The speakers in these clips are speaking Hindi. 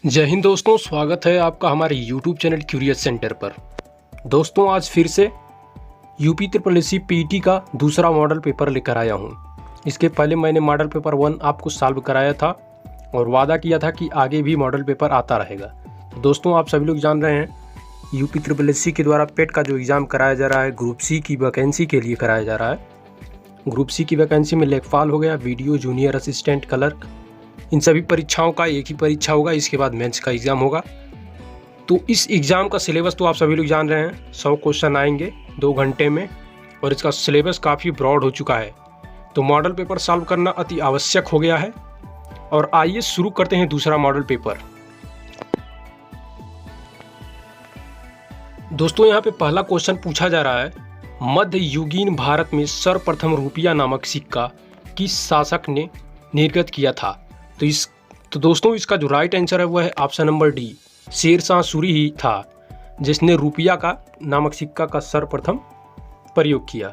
जय हिंद दोस्तों, स्वागत है आपका हमारे YouTube चैनल क्यूरियस सेंटर पर। दोस्तों आज फिर से यूपी ट्रिपल एससी पीटी का दूसरा मॉडल पेपर लेकर आया हूं। इसके पहले मैंने मॉडल पेपर 1 आपको सॉल्व कराया था और वादा किया था कि आगे भी मॉडल पेपर आता रहेगा। तो दोस्तों आप सभी लोग जान रहे हैं यूपी ट्रिपल एससी के द्वारा पेट का जो एग्ज़ाम कराया जा रहा है ग्रुप सी की वैकेंसी के लिए कराया जा रहा है। ग्रुप सी की वैकेंसी में लेखपाल हो गया, वीडियो जूनियर असिस्टेंट क्लर्क, इन सभी परीक्षाओं का एक ही परीक्षा होगा। इसके बाद मेंस का एग्ज़ाम होगा। तो इस एग्ज़ाम का सिलेबस तो आप सभी लोग जान रहे हैं, 100 क्वेश्चन आएंगे 2 घंटे में और इसका सिलेबस काफ़ी ब्रॉड हो चुका है। तो मॉडल पेपर सॉल्व करना अति आवश्यक हो गया है। और आइए शुरू करते हैं दूसरा मॉडल पेपर। दोस्तों यहाँ पे पहला क्वेश्चन पूछा जा रहा है, मध्ययुगीन भारत में सर्वप्रथम रुपया नामक सिक्का किस शासक ने निर्गत किया था? तो दोस्तों इसका जो राइट आंसर है वो है option number D, Sher Shah Suri ही था जिसने रुपया का नामक सिक्का का सर्वप्रथम प्रयोग किया।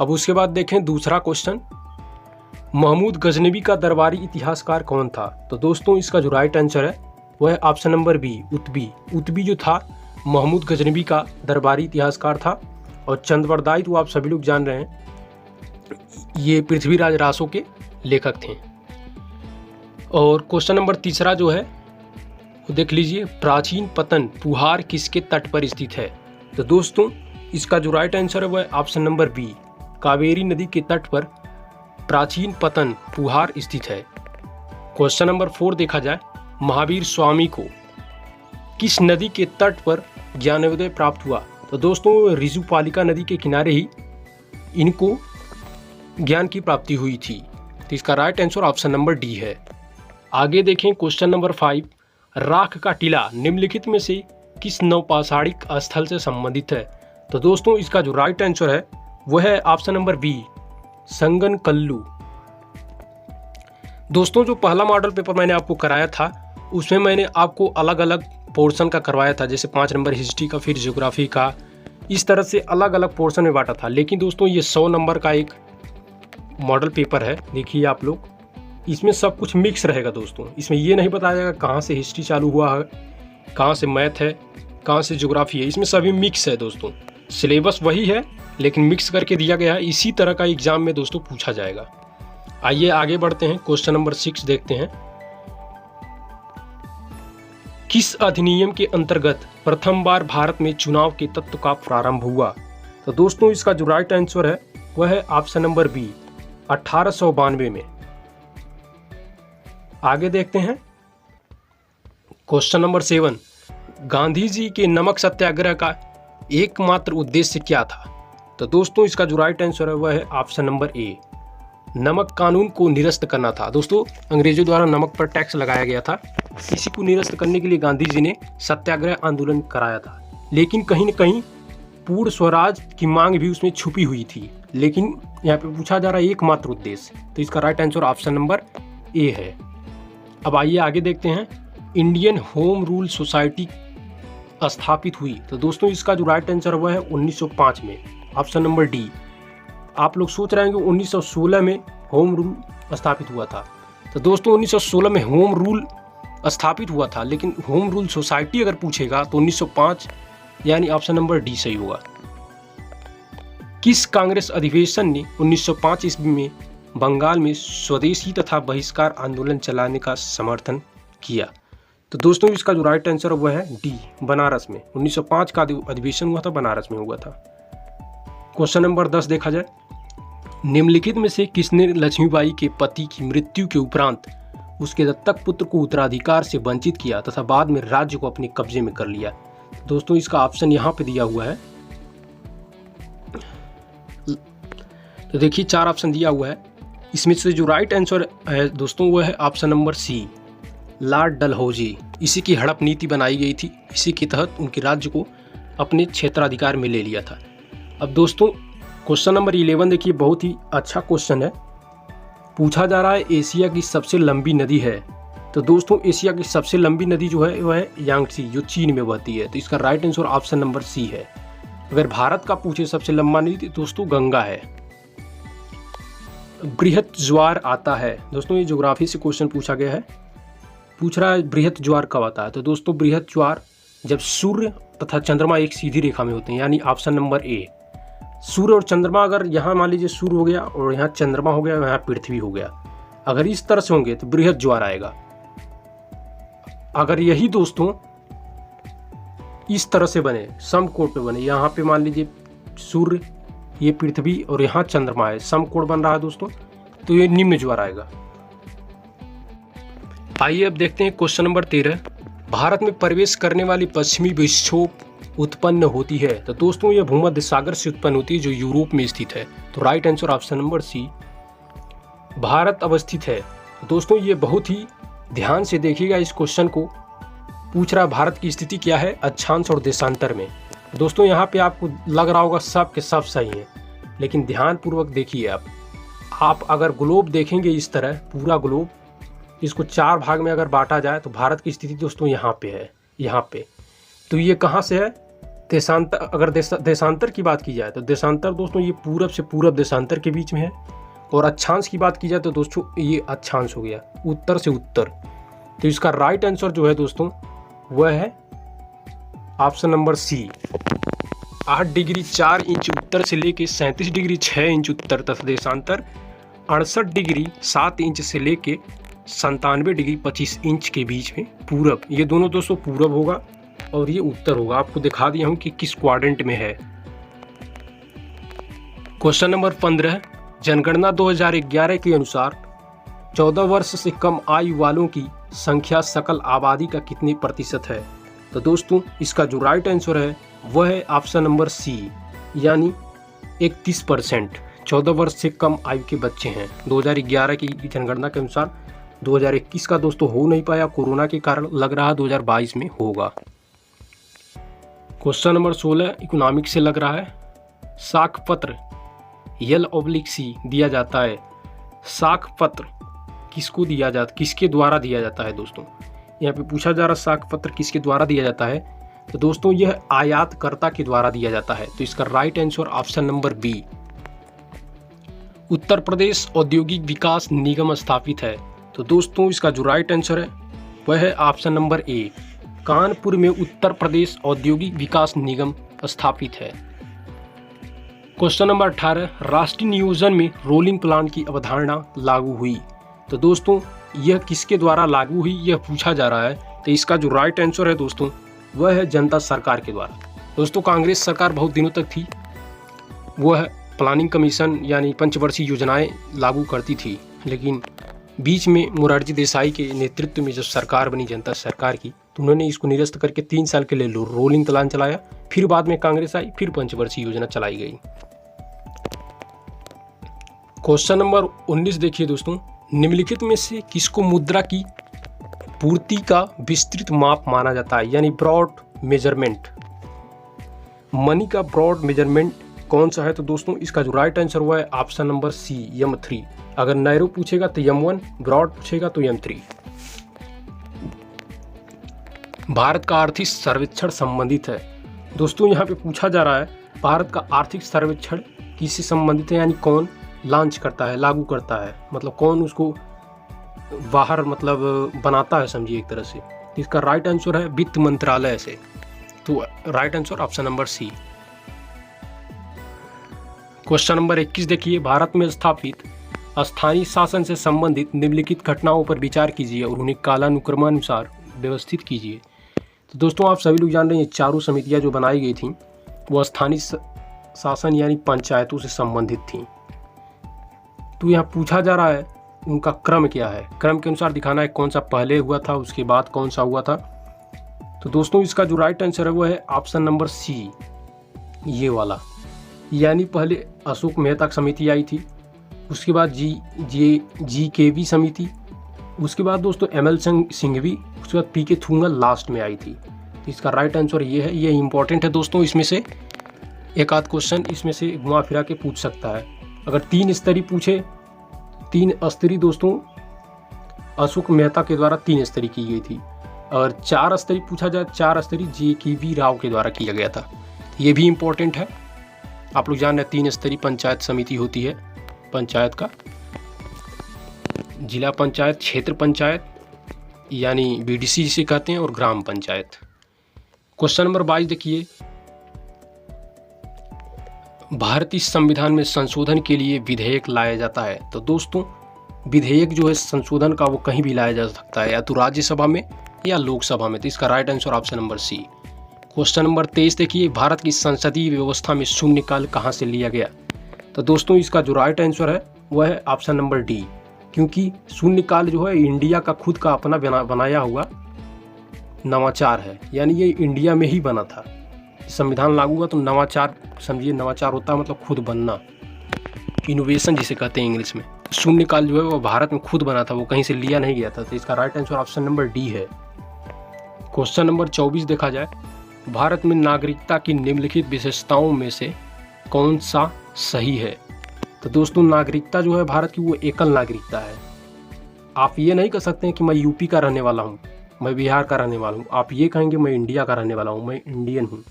अब उसके बाद देखें दूसरा क्वेश्चन, महमूद गजनवी का दरबारी इतिहासकार कौन था? तो दोस्तों इसका जो राइट आंसर है वो है ऑप्शन नंबर बी, उत्बी। उत्बी जो था महमूद गजनवी का दरबारी इतिहासकार था। और चंद्रवरदाई तो आप सभी लोग जान रहे हैं, ये पृथ्वीराज रासो के लेखक थे। और क्वेश्चन नंबर तीसरा जो है वो देख लीजिए, प्राचीन पतन पुहार किसके तट पर स्थित है? तो दोस्तों इसका जो राइट आंसर है वो है ऑप्शन नंबर बी, कावेरी नदी के तट पर प्राचीन पतन पुहार स्थित है। क्वेश्चन नंबर 4 देखा जाए, महावीर स्वामी को किस नदी के तट पर ज्ञानोदय प्राप्त हुआ? तो दोस्तों रिजुपालिका नदी के किनारे ही इनको ज्ञान की प्राप्ति हुई थी। तो इसका right answer option number D है। आगे देखें क्वेश्चन नंबर 5, राख का टीला निम्नलिखित में से किस नौपाषाणिक स्थल से संबंधित है? तो दोस्तों इसका जो राइट आंसर है वो है ऑप्शन नंबर बी, संगनकल्लू। दोस्तों जो पहला मॉडल पेपर मैंने आपको कराया था उसमें मैंने आपको अलग अलग पोर्शन का करवाया था, जैसे 5 नंबर हिस्ट्री का, फिर ज्योग्राफी का, इस तरह से अलग अलग पोर्शन में बांटा था। लेकिन दोस्तों ये 100 नंबर का एक मॉडल पेपर है। देखिए आप लोग, इसमें सब कुछ मिक्स रहेगा दोस्तों। इसमें ये नहीं बताया जाएगा कहाँ से हिस्ट्री चालू हुआ है, कहाँ से मैथ है, कहाँ से ज्योग्राफी है। इसमें सभी मिक्स है दोस्तों। सिलेबस वही है लेकिन मिक्स करके दिया गया है। इसी तरह का एग्जाम में दोस्तों पूछा जाएगा। आइए आगे बढ़ते हैं, क्वेश्चन नंबर 6 देखते हैं। किस अधिनियम के अंतर्गत प्रथम बार भारत में चुनाव के तत्व का प्रारंभ हुआ? तो दोस्तों इसका जो राइट आंसर है वह है ऑप्शन नंबर बी, 1892 में। आगे देखते हैं क्वेश्चन नंबर 7, गांधी जी के नमक सत्याग्रह का एकमात्र उद्देश्य क्या था? तो दोस्तों इसका जो राइट आंसर है वह है ऑप्शन नंबर ए, नमक कानून को निरस्त करना था। दोस्तों अंग्रेजों द्वारा नमक पर टैक्स लगाया गया था, इसी को निरस्त करने के लिए गांधी जी ने सत्याग्रह आंदोलन कराया था। लेकिन कहीं न कहीं पूर्ण स्वराज की मांग भी उसमें छुपी हुई थी। लेकिन यहाँ पे पूछा जा रहा है एकमात्र उद्देश्य, तो इसका right answer option number A है। अब आइए आगे देखते हैं, इंडियन होम रूल सोसाइटी स्थापित हुई? तो दोस्तों इसका जो राइट आंसर हुआ है 1905 में, ऑप्शन नंबर डी। आप लोग सोच रहे हैं कि 1916 में होम रूल स्थापित हुआ था। तो दोस्तों 1916 में होम रूल स्थापित हुआ था, लेकिन होम रूल सोसाइटी अगर पूछेगा तो 1905, यानी ऑप्शन नंबर डी सही होगा। किस कांग्रेस अधिवेशन ने 1905 ईस्वी में बंगाल में स्वदेशी तथा बहिष्कार आंदोलन चलाने का समर्थन किया? तो दोस्तों इसका जो राइट आंसर वो है डी, बनारस में। 1905 का अधिवेशन हुआ था, बनारस में हुआ था। क्वेश्चन नंबर 10 देखा जाए, निम्नलिखित में से किसने लक्ष्मीबाई के पति की मृत्यु के उपरांत उसके दत्तक पुत्र को उत्तराधिकार से वंचित किया तथा बाद में राज्य को अपने कब्जे में कर लिया? दोस्तों इसका ऑप्शन यहाँ पे दिया हुआ है। तो देखिए 4 ऑप्शन दिया हुआ है, इसमें से जो राइट आंसर है दोस्तों वो है option number C, Lord Dalhousie. इसी की हड़प नीति बनाई गई थी, इसी के तहत उनके राज्य को अपने क्षेत्राधिकार में ले लिया था। अब दोस्तों क्वेश्चन नंबर 11 देखिए, बहुत ही अच्छा क्वेश्चन है। पूछा जा रहा है एशिया की सबसे लंबी नदी है? तो दोस्तों एशिया की सबसे लंबी नदी जो है वह है यांगसी, जो चीन में बहती है। तो इसका right answer option number C है। अगर भारत का पूछे सबसे लंबा नदी तो दोस्तों गंगा है। बृहत ज्वार आता है? दोस्तों ये ज्योग्राफी से क्वेश्चन पूछा गया है। पूछ रहा है बृहत ज्वार कब आता है। तो दोस्तों बृहत ज्वार जब सूर्य तथा चंद्रमा एक सीधी रेखा में होते हैं, यानी ऑप्शन नंबर ए। सूर्य और चंद्रमा, अगर यहाँ मान लीजिए सूर्य हो गया और यहाँ चंद्रमा हो गया, यहाँ पृथ्वी हो गया, अगर इस तरह से होंगे तो बृहत ज्वार आएगा। अगर यही दोस्तों इस तरह से बने, समकोण पे बने, यहाँ पे मान लीजिए सूर्य, ये पृथ्वी और यहाँ चंद्रमा है, समकोण बन रहा है दोस्तों, तो ये निम्न ज्वार आएगा। आइए अब देखते हैं क्वेश्चन नंबर 13। भारत में प्रवेश करने वाली पश्चिमी विक्षोभ उत्पन्न होती है। तो दोस्तों ये भूमध्य सागर से उत्पन्न होती है जो यूरोप में स्थित है। तो right answer option number C, Bharat अवस्थित है। दोस्तों ये बहुत ही ध्यान से देखिएगा, इस क्वेश्चन को पूछ रहा भारत की स्थिति क्या है अक्षांश और देशांतर में। दोस्तों यहाँ पे आपको लग रहा होगा सब के सब सही है, लेकिन ध्यान पूर्वक देखिए। आप अगर ग्लोब देखेंगे इस तरह, पूरा ग्लोब, इसको 4 भाग में अगर बांटा जाए तो भारत की स्थिति दोस्तों यहाँ पे है, यहाँ पे। तो ये कहाँ से है, देशांतर। अगर देशांतर की बात की जाए तो देशांतर दोस्तों ये पूरब से पूरब देशांतर के बीच में है, और अक्षांश की बात की जाए तो दोस्तों ये अक्षांश हो गया, उत्तर से उत्तर। तो इसका राइट आंसर जो है दोस्तों वह है option number C, 8 degree 4 inch उत्तर से लेके 37 डिग्री 6 इंच उत्तर तथा देशांतर 68 डिग्री 7 इंच से लेके 97 डिग्री 25 इंच के बीच में पूरब। ये दोनों दोस्तों पूरब होगा और ये उत्तर होगा। आपको दिखा दिया हूं कि किस क्वाड्रेंट में है। क्वेश्चन नंबर 15, जनगणना 2011 के अनुसार 14 वर्ष से कम आयु वालों की संख्या सकल आबादी का कितने प्रतिशत है। तो दोस्तों इसका जो राइट आंसर है वह है ऑप्शन नंबर सी, यानी 31%। 14 वर्ष से कम आयु के बच्चे हैं 2011 की जनगणना के अनुसार। 2021 का दोस्तों हो नहीं पाया कोरोना के कारण, लग रहा 2022 में होगा। क्वेश्चन नंबर 16 इकोनॉमिक्स से लग रहा है, साख पत्र L/C दिया जाता है। साख पत्र किसको दिया जाता, किसके द्वारा दिया जाता है दोस्तों, यहाँ पे पूछा जा रहा साख पत्र किसके द्वारा दिया जाता है। तो दोस्तों यह आयातकर्ता के द्वारा दिया जाता है। तो इसका right answer option number B, Uttar Pradesh Audyogik Vikas निगम स्थापित है। तो दोस्तों इसका जो राइट आंसर है वह है ऑप्शन नंबर ए, कानपुर में उत्तर प्रदेश औद्योगिक विकास निगम स्थापित है। क्वेश्चन नंबर 18, राष्ट्रीय नियोजन में रोलिंग प्लान की अवधारणा लागू हुई। तो दोस्तों यह किसके द्वारा लागू हुई यह पूछा जा रहा है। तो इसका जो राइट आंसर है दोस्तों वह है जनता सरकार के द्वारा। दोस्तों कांग्रेस सरकार बहुत दिनों तक थी, वह प्लानिंग कमीशन यानी पंचवर्षीय योजनाएं लागू करती थी, लेकिन बीच में मोरारजी देसाई के नेतृत्व में जब सरकार बनी जनता सरकार की, तो उन्होंने इसको निरस्त करके 3 साल के लिए रोलिंग प्लान चलाया। फिर बाद में कांग्रेस आई, फिर पंचवर्षीय योजना चलाई गई। क्वेश्चन नंबर 19 देखिए दोस्तों, निम्नलिखित में से किसको मुद्रा की पूर्ति का विस्तृत माप माना जाता है, यानी ब्रॉड मेजरमेंट। मनी का ब्रॉड मेजरमेंट कौन सा है। तो दोस्तों इसका जो राइट आंसर हुआ है ऑप्शन नंबर सी, M3। अगर नैरो पूछेगा तो M1, ब्रॉड पूछेगा तो M3। भारत का आर्थिक सर्वेक्षण संबंधित है। दोस्तों यहाँ पे पूछा जा रहा है भारत का आर्थिक सर्वेक्षण किससे संबंधित है, यानी कौन लॉन्च करता है, लागू करता है, मतलब कौन उसको बाहर मतलब बनाता है, समझिए एक तरह से। इसका राइट आंसर है वित्त मंत्रालय से। तो right answer option number C. Question number 21 देखिए, भारत में स्थापित स्थानीय शासन से संबंधित निम्नलिखित घटनाओं पर विचार कीजिए और उन्हें कालानुक्रमानुसार व्यवस्थित कीजिए। तो दोस्तों आप सभी लोग जान रहे हैं चारों समितियां जो बनाई गई थी वो स्थानीय शासन यानी पंचायतों से संबंधित थी। तो यहाँ पूछा जा रहा है उनका क्रम क्या है, क्रम के अनुसार दिखाना है कौन सा पहले हुआ था उसके बाद कौन सा हुआ था। तो दोस्तों इसका जो राइट आंसर है वो है ऑप्शन नंबर सी, ये वाला, यानी पहले अशोक मेहता समिति आई थी, उसके बाद GKV समिति, उसके बाद दोस्तों ML सिंघवी, उसके बाद PK थुंगल लास्ट में आई थी। तो इसका राइट आंसर ये है, ये इंपॉर्टेंट है दोस्तों। इसमें से एक आध क्वेश्चन इसमें से घुमा फिरा के पूछ सकता है। अगर 3 स्तरीय पूछे, 3 स्तरीय दोस्तों अशोक मेहता के द्वारा 3 स्तरीय की गई थी। और 4 स्तरीय पूछा जाए, 4 स्तरीय JKV राव के द्वारा किया गया था। ये भी इम्पोर्टेंट है। आप लोग जान रहे 3 स्तरीय पंचायत समिति होती है पंचायत का, जिला पंचायत, क्षेत्र पंचायत यानी बीडीसी जिसे कहते हैं, और ग्राम पंचायत। क्वेश्चन नंबर 22 देखिए, भारतीय संविधान में संशोधन के लिए विधेयक लाया जाता है। तो दोस्तों विधेयक जो है संशोधन का वो कहीं भी लाया जा सकता है, या तो राज्यसभा में या लोकसभा में। तो इसका right answer option number C. Question number 23 देखिए, भारत की संसदीय व्यवस्था में शून्यकाल कहाँ से लिया गया। तो दोस्तों इसका जो राइट आंसर है वह है ऑप्शन नंबर डी, क्योंकि शून्यकाल जो है इंडिया का खुद का अपना बनाया हुआ नवाचार है, यानी ये इंडिया में ही बना था। संविधान लागू हुआ तो नवाचार समझिए, नवाचार होता है मतलब खुद बनना, इनोवेशन जिसे कहते हैं इंग्लिश में। शून्यकाल जो है वो भारत में खुद बना था, वो कहीं से लिया नहीं गया था। तो इसका right answer option number D है। क्वेश्चन नंबर 24 देखा जाए, भारत में नागरिकता की निम्नलिखित विशेषताओं में से कौन सा सही है। तो दोस्तों नागरिकता जो है भारत की वो एकल नागरिकता है। आप ये नहीं कह सकते हैं कि मैं यूपी का रहने वाला हूँ, मैं बिहार का रहने वाला हूँ। आप ये कहेंगे मैं इंडिया का रहने वाला हूँ, मैं इंडियन हूँ।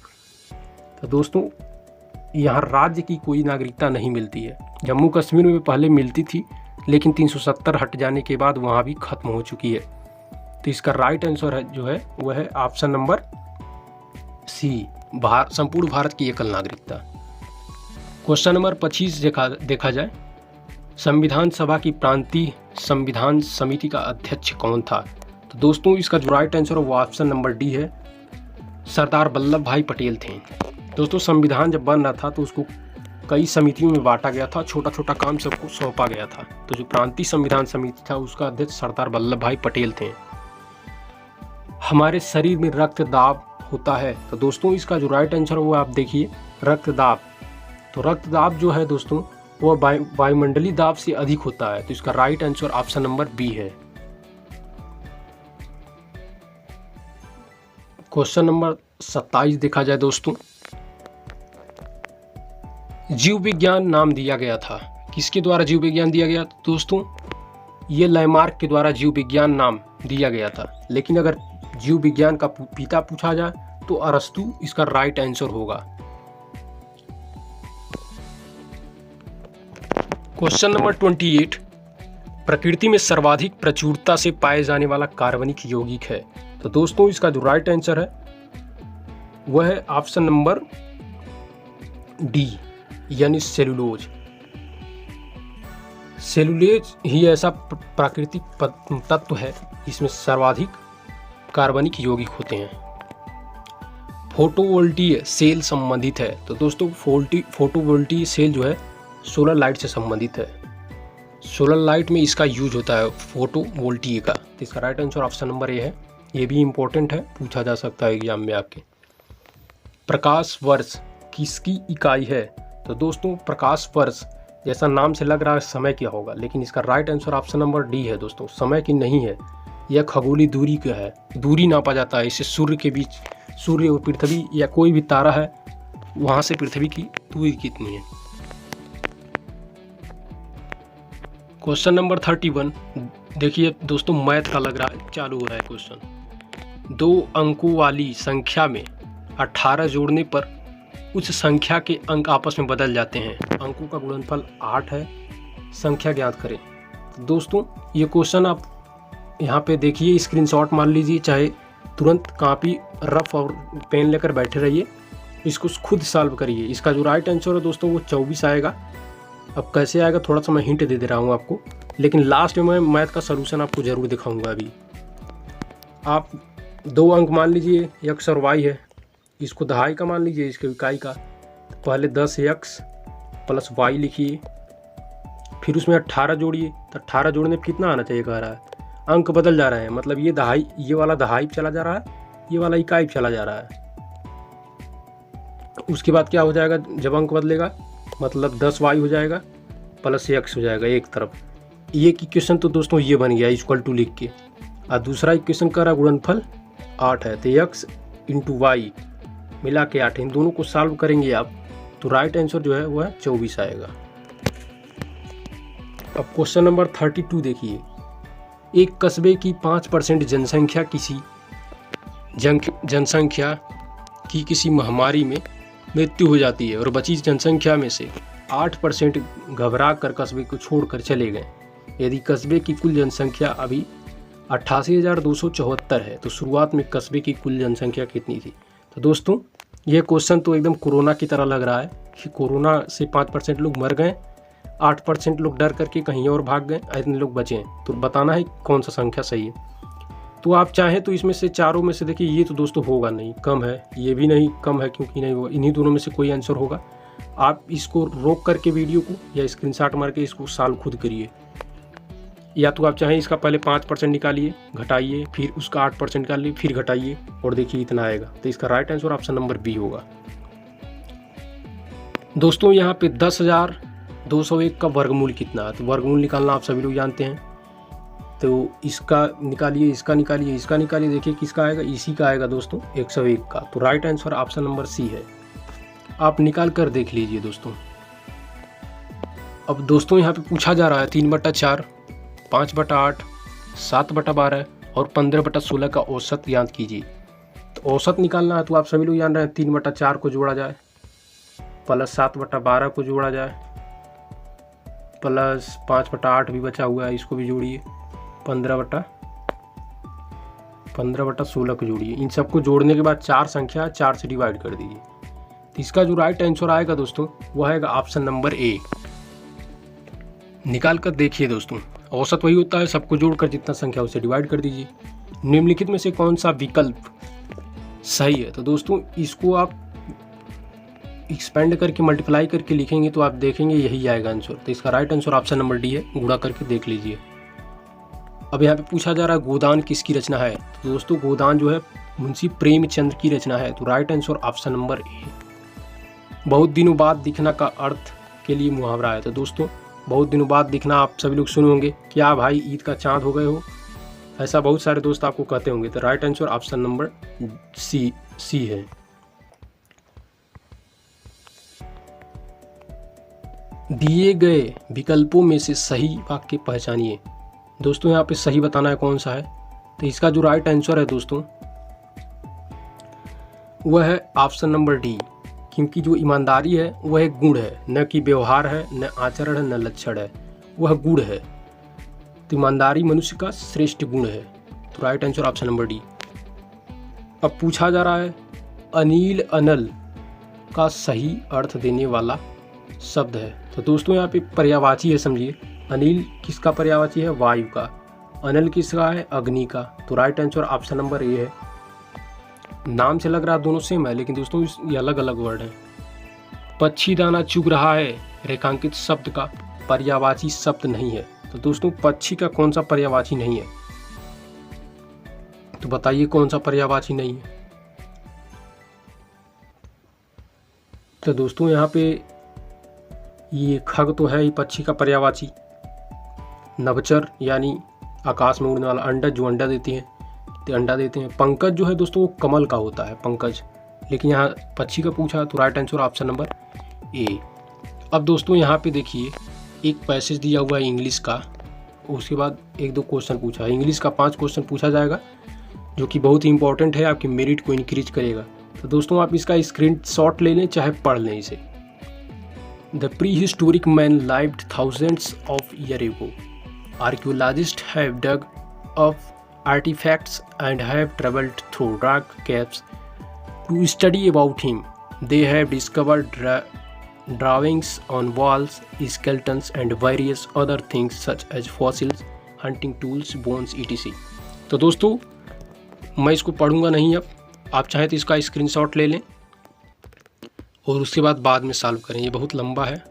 तो दोस्तों यहाँ राज्य की कोई नागरिकता नहीं मिलती है। जम्मू कश्मीर में पहले मिलती थी, लेकिन 370 हट जाने के बाद वहाँ भी खत्म हो चुकी है। तो इसका राइट आंसर है जो है वह है ऑप्शन नंबर सी, संपूर्ण भारत की एकल नागरिकता। क्वेश्चन नंबर 25 देखा जाए, संविधान सभा की प्रांतीय संविधान समिति का अध्यक्ष कौन था। तो दोस्तों इसका जो राइट आंसर है वो ऑप्शन नंबर डी है, सरदार वल्लभ भाई पटेल थे। दोस्तों संविधान जब बन रहा था तो उसको कई समितियों में बांटा गया था, छोटा छोटा काम सबको सौंपा गया था। तो जो प्रांतीय संविधान समिति था उसका अध्यक्ष सरदार वल्लभ भाई पटेल थे। हमारे शरीर में रक्तदाब होता है। तो दोस्तों इसका जो राइट आंसर है वो आप देखिए रक्तदाब। तो रक्तदाब जो है दोस्तों वो वायुमंडलीय दाब से अधिक होता है। तो इसका right answer option number B है। क्वेश्चन नंबर 27 देखा जाए दोस्तों, जीव विज्ञान नाम दिया गया था, किसके द्वारा जीव विज्ञान दिया गया। दोस्तों ये लैमार्क के द्वारा जीव विज्ञान नाम दिया गया था। लेकिन अगर जीव विज्ञान का पिता पूछा जाए तो अरस्तु इसका राइट आंसर होगा। क्वेश्चन नंबर 28, प्रकृति में सर्वाधिक प्रचुरता से पाए जाने वाला कार्बनिक यौगिक है। तो दोस्तों इसका जो राइट आंसर है वह है ऑप्शन नंबर डी, यानी सेलुलोज। सेलुलोज ही ऐसा प्राकृतिक तत्व है जिसमें सर्वाधिक कार्बनिक यौगिक होते हैं। फोटोवोल्टीय सेल संबंधित है। तो दोस्तों फोटोवोल्टीय सेल जो है सोलर लाइट से संबंधित है। सोलर लाइट में इसका यूज होता है फोटोवोल्टीय का। तो इसका right answer option number A है। ये भी इम्पोर्टेंट है, पूछा जा सकता है एग्जाम में आपके। प्रकाश वर्ष किसकी इकाई है। तो दोस्तों प्रकाश वर्ष जैसा नाम से लग रहा है समय क्या होगा, लेकिन इसका right answer option number D है। दोस्तों समय की नहीं है, यह खगोलीय दूरी का है, दूरी नापा जाता है। इसे सूर्य के बीच, सूर्य और पृथ्वी या कोई भी तारा है वहाँ से पृथ्वी की दूरी कितनी है। क्वेश्चन नंबर 31 देखिए दोस्तों, मैथ का लग रहा है, चालू हो रहा है क्वेश्चन। 2 अंकों वाली संख्या में 18 जोड़ने पर उस संख्या के अंक आपस में बदल जाते हैं। अंकों का गुणनफल 8 है, संख्या ज्ञात करें। तो दोस्तों ये क्वेश्चन आप यहाँ पे देखिए, स्क्रीनशॉट मार लीजिए, चाहे तुरंत कॉपी रफ और पेन लेकर बैठे रहिए, इसको खुद सॉल्व करिए। इसका जो राइट आंसर है दोस्तों वो 24 आएगा। अब कैसे आएगा थोड़ा सा मैं हिंट दे रहा हूँ आपको, लेकिन लास्ट में मैं मैथ का सलूशन आपको ज़रूर दिखाऊंगा। अभी आप 2 अंक मान लीजिए, x और y है, इसको दहाई का मान लीजिए, इसके इकाई का। तो पहले 10x प्लस y लिखिए, फिर उसमें 18 जोड़िए। तो 18 जोड़ने पर कितना आना चाहिए कह रहा है, अंक बदल जा रहा है, मतलब ये दहाई, ये वाला दहाई चला जा रहा है, ये वाला इकाई चला जा रहा है। उसके बाद क्या हो जाएगा जब अंक बदलेगा, मतलब 10y हो जाएगा प्लस x हो जाएगा एक तरफ। एक इक्वेशन तो दोस्तों ये बन गया इक्वल टू लिख के, और दूसरा इक्वेशन का रहा गुणनफल 8 है। तो x इंटू वाई मिला के 8 है। इन दोनों को सॉल्व करेंगे आप तो राइट आंसर जो है वह 24 आएगा। अब क्वेश्चन नंबर 32 देखिए, एक कस्बे की 5% जनसंख्या की किसी महामारी में मृत्यु हो जाती है और बची जनसंख्या में से 8% घबरा कर कस्बे को छोड़कर चले गए। यदि कस्बे की कुल जनसंख्या अभी 88,274 है। तो शुरुआत में कस्बे की कुल जनसंख्या कितनी थी? तो दोस्तों ये क्वेश्चन तो एकदम कोरोना की तरह लग रहा है कि कोरोना से 5% लोग मर गए, 8% लोग डर करके कहीं और भाग गए, इतने लोग बचे हैं। तो बताना है कौन सा संख्या सही है। तो आप चाहें तो इसमें से चारों में से देखिए, ये तो दोस्तों होगा नहीं, कम है, ये भी नहीं कम है क्योंकि नहीं होगा, इन्हीं दोनों में से कोई आंसर होगा। आप इसको रोक करके वीडियो को या स्क्रीनशॉट मार के इसको सॉल्व खुद करिए, या तो आप चाहें इसका पहले 5% निकालिए, घटाइए, फिर उसका 8% निकालिए, फिर घटाइए और देखिए इतना आएगा। तो इसका right answer option number B होगा। दोस्तों यहाँ पे 10,201 का वर्गमूल कितना है? तो वर्गमूल निकालना आप सभी लोग जानते हैं। तो इसका निकालिए, इसका निकालिए, इसका निकालिए, देखिए किसका आएगा, इसी का आएगा दोस्तों, 101 का। तो right answer option number C है। आप निकाल कर देख लीजिए दोस्तों। अब दोस्तों यहाँ पे पूछा जा रहा है 3/4, 5/8, 7/12 और 15/16 का औसत ज्ञात कीजिए। तो औसत निकालना है तो आप सभी लोग जान रहे हैं 3/4 को जोड़ा जाए प्लस 7/12 को जोड़ा जाए प्लस 5/8 भी बचा हुआ है, इसको भी जोड़िए, 15/16 को जोड़िए। इन सबको जोड़ने के बाद 4 संख्या 4 से डिवाइड कर दीजिए। तो इसका जो राइट आंसर आएगा दोस्तों वह आएगा ऑप्शन नंबर ए। निकाल कर देखिए दोस्तों, औसत वही होता है, सबको जोड़कर जितना संख्या उसे डिवाइड कर दीजिए। निम्नलिखित में से कौन सा विकल्प सही है? तो दोस्तों इसको आप एक्सपेंड करके मल्टीप्लाई करके लिखेंगे तो आप देखेंगे यही आएगा आंसर। तो इसका right answer option number D है, गुणा करके देख लीजिए। अब यहाँ पे पूछा जा रहा है गोदान किसकी रचना है? तो दोस्तों गोदान जो है मुंशी प्रेमचंद की रचना है। तो राइट आंसर ऑप्शन नंबर ए। बहुत दिनों बाद दिखना का अर्थ के लिए मुहावरा है। तो दोस्तों बहुत दिनों बाद दिखना आप सभी लोग सुने होंगे, क्या भाई ईद का चांद हो गए हो, ऐसा बहुत सारे दोस्त आपको कहते होंगे। तो right answer option number C है। दिए गए विकल्पों में से सही वाक्य पहचानिए। दोस्तों यहाँ पे सही बताना है कौन सा है। तो इसका जो राइट आंसर है दोस्तों वह है ऑप्शन नंबर डी, क्योंकि जो ईमानदारी है वह एक गुण है, न कि व्यवहार है, न आचरण है, न लक्षण है, वह गुण है। तो ईमानदारी मनुष्य का श्रेष्ठ गुण है। तो right answer option number D. अब पूछा जा रहा है अनिल अनल का सही अर्थ देने वाला शब्द है। तो दोस्तों यहाँ पे पर्यायवाची है, समझिए। अनिल किसका पर्यायवाची है? वायु का। अनल किसका है? अग्नि का। तो right answer option number A है। नाम से लग रहा है दोनों सेम है, लेकिन दोस्तों ये अलग अलग वर्ड है। पक्षी दाना चुग रहा है रेखांकित शब्द का पर्यायवाची शब्द नहीं है। तो दोस्तों पक्षी का कौन सा पर्यायवाची नहीं है? तो बताइए कौन सा पर्यायवाची नहीं है? तो दोस्तों यहाँ पे ये खग तो है ही पक्षी का पर्यायवाची। नभचर यानी आकाश में उड़ने वाला, अंडा जो अंडा देती है, तो अंडा देते हैं। पंकज जो है दोस्तों वो कमल का होता है, पंकज। लेकिन यहाँ पक्षी का पूछा तो राइट आंसर ऑप्शन नंबर ए। अब दोस्तों यहाँ पे देखिए एक पैसेज दिया हुआ है इंग्लिश का, उसके बाद 1-2 क्वेश्चन पूछा है। इंग्लिश का 5 क्वेश्चन पूछा जाएगा जो कि बहुत ही इंपॉर्टेंट है, आपकी मेरिट को इंक्रीज करेगा। तो दोस्तों आप इसका स्क्रीनशॉट ले लें चाहे पढ़ लें इसे। The prehistoric man lived thousands of year ago. Archaeologist have dug up artifacts and have traveled through rock caves to study about him. They have discovered drawings on walls, skeletons and various other things such as fossils, hunting tools, bones etc. तो दोस्तों मैं इसको पढ़ूंगा नहीं, अब आप चाहें तो इसका स्क्रीनशॉट ले लें और उसके बाद में सॉल्व करें। ये बहुत लंबा है,